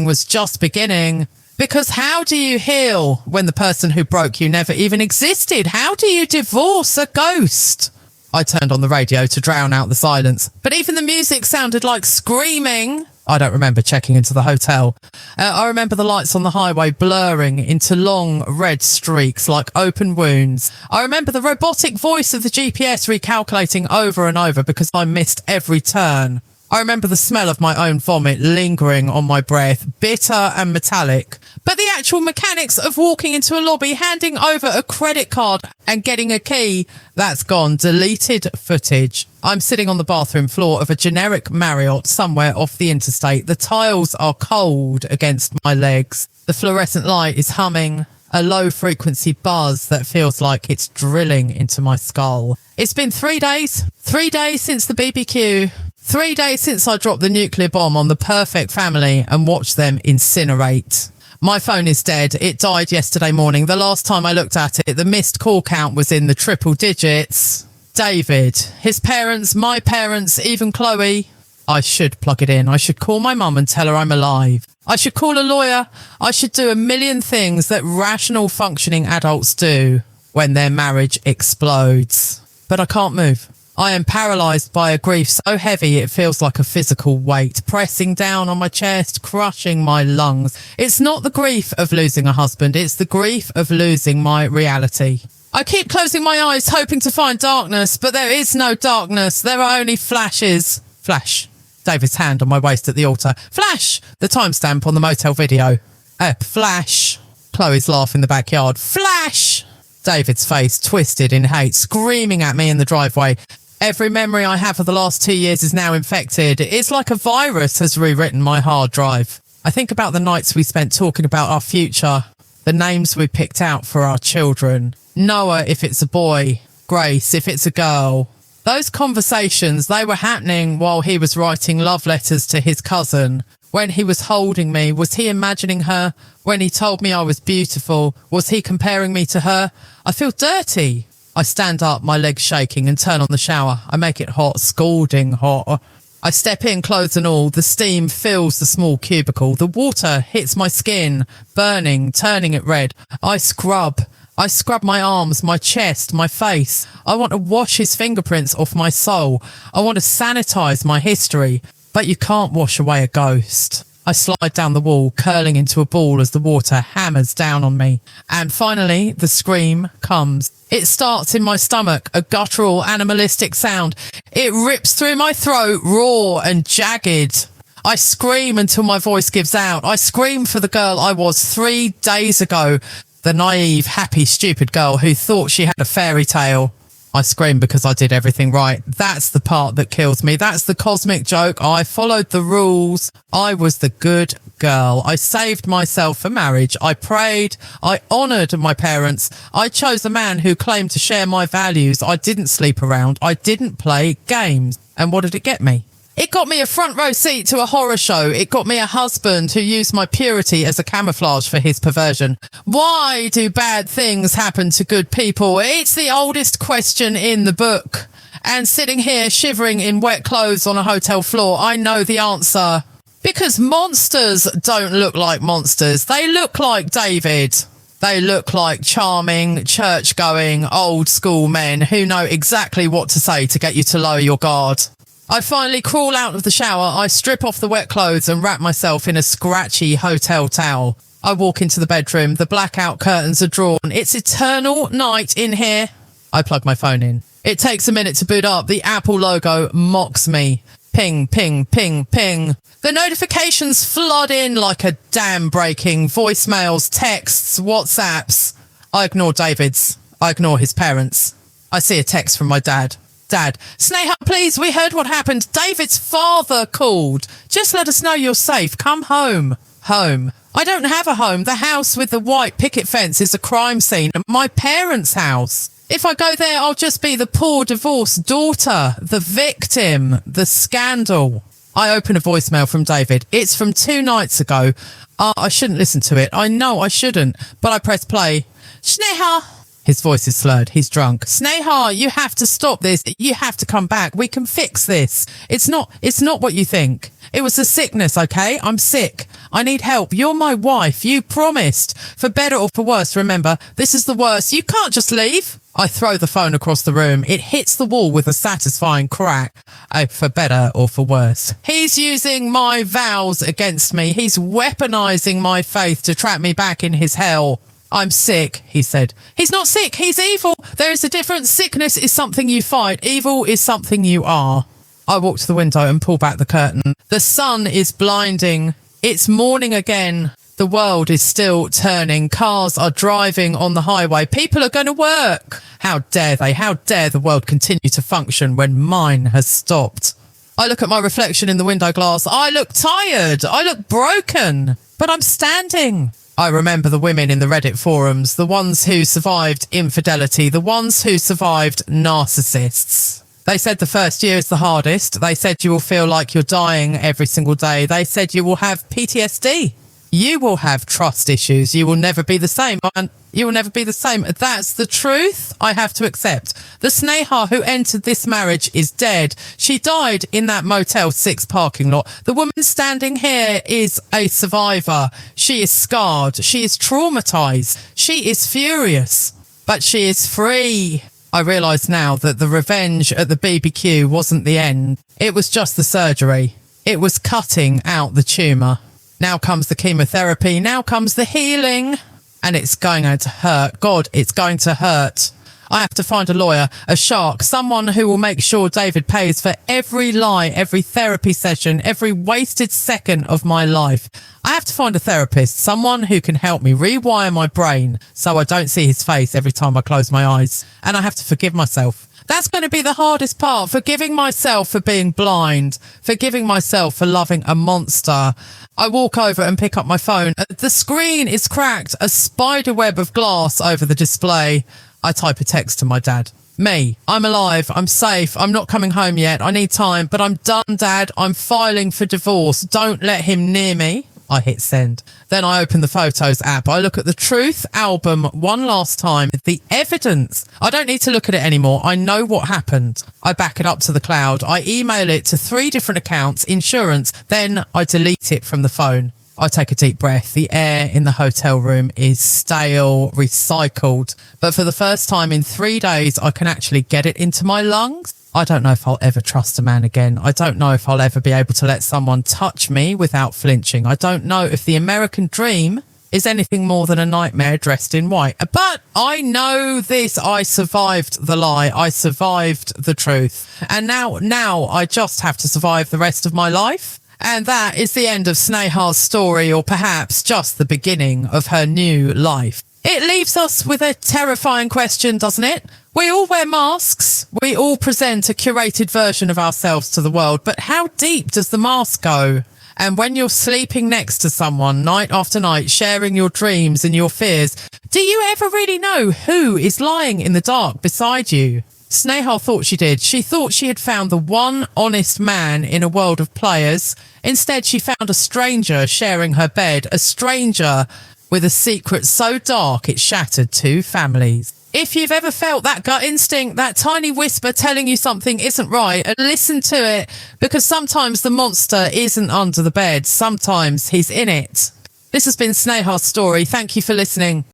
was just beginning. Because how do you heal when the person who broke you never even existed? How do you divorce a ghost? I turned on the radio to drown out the silence, but even the music sounded like screaming. I don't remember checking into the hotel. I remember the lights on the highway blurring into long red streaks like open wounds. I remember the robotic voice of the GPS recalculating over and over because I missed every turn. I remember the smell of my own vomit lingering on my breath, bitter and metallic. But the actual mechanics of walking into a lobby, handing over a credit card and getting a key, that's gone. Deleted footage. I'm sitting on the bathroom floor of a generic Marriott somewhere off the interstate. The tiles are cold against my legs. The fluorescent light is humming, a low-frequency buzz that feels like it's drilling into my skull. It's been 3 days. 3 days since the BBQ. 3 days since I dropped the nuclear bomb on the perfect family and watched them incinerate. My phone is dead. It died yesterday morning. The last time I looked at it, the missed call count was in the triple digits. David, his parents, my parents, even Chloe. I should plug it in. I should call my mum and tell her I'm alive. I should call a lawyer. I should do a million things that rational functioning adults do when their marriage explodes. But I can't move. I am paralysed by a grief so heavy it feels like a physical weight, pressing down on my chest, crushing my lungs. It's not the grief of losing a husband, it's the grief of losing my reality. I keep closing my eyes, hoping to find darkness, but there is no darkness. There are only flashes. Flash. David's hand on my waist at the altar. Flash! The timestamp on the motel video. Flash. Chloe's laugh in the backyard. Flash! David's face twisted in hate, screaming at me in the driveway. Every memory I have of the last 2 years is now infected. It's like a virus has rewritten my hard drive. I think about the nights we spent talking about our future, the names we picked out for our children. Noah if it's a boy, Grace if it's a girl. Those conversations, they were happening while he was writing love letters to his cousin. When he was holding me, was he imagining her? When he told me I was beautiful, was he comparing me to her? I feel dirty. I stand up, my legs shaking, and turn on the shower. I make it hot, scalding hot. I step in, clothes and all. The steam fills the small cubicle. The water hits my skin, burning, turning it red. I scrub my arms, my chest, my face. I want to wash his fingerprints off my soul. I want to sanitize my history. But you can't wash away a ghost. I slide down the wall, curling into a ball as the water hammers down on me. And finally, the scream comes. It starts in my stomach, a guttural, animalistic sound. It rips through my throat, raw and jagged. I scream until my voice gives out. I scream for the girl I was 3 days ago. The naive, happy, stupid girl who thought she had a fairy tale. I scream because I did everything right. That's the part that kills me. That's the cosmic joke. I followed the rules. I was the good girl. I saved myself for marriage. I prayed. I honoured my parents. I chose a man who claimed to share my values. I didn't sleep around. I didn't play games. And what did it get me? It got me a front row seat to a horror show. It got me a husband who used my purity as a camouflage for his perversion. Why do bad things happen to good people? It's the oldest question in the book. And sitting here shivering in wet clothes on a hotel floor, I know the answer. Because monsters don't look like monsters. They look like David. They look like charming, church-going, old-school men who know exactly what to say to get you to lower your guard. I finally crawl out of the shower, I strip off the wet clothes and wrap myself in a scratchy hotel towel. I walk into the bedroom, the blackout curtains are drawn. It's eternal night in here. I plug my phone in. It takes a minute to boot up. The Apple logo mocks me. Ping, ping, ping, ping. The notifications flood in like a dam breaking. Voicemails, texts, WhatsApps. I ignore David's. I ignore his parents. I see a text from my dad. Dad, Sneha, please, we heard what happened. David's father called. Just let us know you're safe. Come home. Home. I don't have a home. The house with the white picket fence is a crime scene. My parents' house. If I go there, I'll just be the poor divorced daughter, the victim, the scandal. I open a voicemail from David. It's from 2 nights ago. I shouldn't listen to it. I know I shouldn't, but I press play. Sneha. His voice is slurred. He's drunk. Sneha, you have to stop this. You have to come back. We can fix this. It's not what you think. It was a sickness, okay? I'm sick. I need help. You're my wife. You promised. For better or for worse, remember, this is the worst. You can't just leave. I throw the phone across the room. It hits the wall with a satisfying crack. Oh, for better or for worse. He's using my vows against me. He's weaponizing my faith to trap me back in his hell. I'm sick, he said. He's not sick, he's evil. There is a difference. Sickness is something you fight. Evil is something you are. I walk to the window and pull back the curtain. The sun is blinding. It's morning again. The world is still turning. Cars are driving on the highway. People are going to work. How dare they? How dare the world continue to function when mine has stopped? I look at my reflection in the window glass. I look tired. I look broken. But I'm standing. I remember the women in the Reddit forums, the ones who survived infidelity, the ones who survived narcissists. They said the first year is the hardest. They said you will feel like you're dying every single day. They said you will have PTSD. You will have trust issues. You will never be the same. And you will never be the same. That's the truth I have to accept. The Sneha who entered this marriage is dead. She died in that Motel 6 parking lot. The woman standing here is a survivor. She is scarred. She is traumatized. She is furious. But she is free. I realise now that the revenge at the BBQ wasn't the end. It was just the surgery. It was cutting out the tumour. Now comes the chemotherapy. Now comes the healing. And it's going to hurt. God, it's going to hurt. I have to find a lawyer, a shark, someone who will make sure David pays for every lie, every therapy session, every wasted second of my life. I have to find a therapist, someone who can help me rewire my brain so I don't see his face every time I close my eyes. And I have to forgive myself. That's going to be the hardest part, forgiving myself for being blind, forgiving myself for loving a monster. I walk over and pick up my phone. The screen is cracked, a spider web of glass over the display. I type a text to my dad. Me, I'm alive, I'm safe, I'm not coming home yet, I need time, but I'm done, Dad, I'm filing for divorce, don't let him near me. I hit send. Then I open the Photos app. I look at the Truth album one last time. The evidence. I don't need to look at it anymore. I know what happened. I back it up to the cloud. I email it to 3 different accounts, insurance. Then I delete it from the phone. I take a deep breath. The air in the hotel room is stale, recycled. But for the first time in 3 days, I can actually get it into my lungs. I don't know if I'll ever trust a man again. I don't know if I'll ever be able to let someone touch me without flinching. I don't know if the American dream is anything more than a nightmare dressed in white. But I know this. I survived the lie. I survived the truth. And now I just have to survive the rest of my life. And that is the end of Sneha's story, or perhaps just the beginning of her new life. It leaves us with a terrifying question, doesn't it? We all wear masks. We all present a curated version of ourselves to the world. But how deep does the mask go? And when you're sleeping next to someone night after night, sharing your dreams and your fears, do you ever really know who is lying in the dark beside you? Sneha thought she did. She thought she had found the one honest man in a world of players. Instead, she found a stranger sharing her bed, a stranger with a secret so dark it shattered 2 families. If you've ever felt that gut instinct, that tiny whisper telling you something isn't right, and listen to it, because sometimes the monster isn't under the bed. Sometimes he's in it. This has been Sneha's story. Thank you for listening.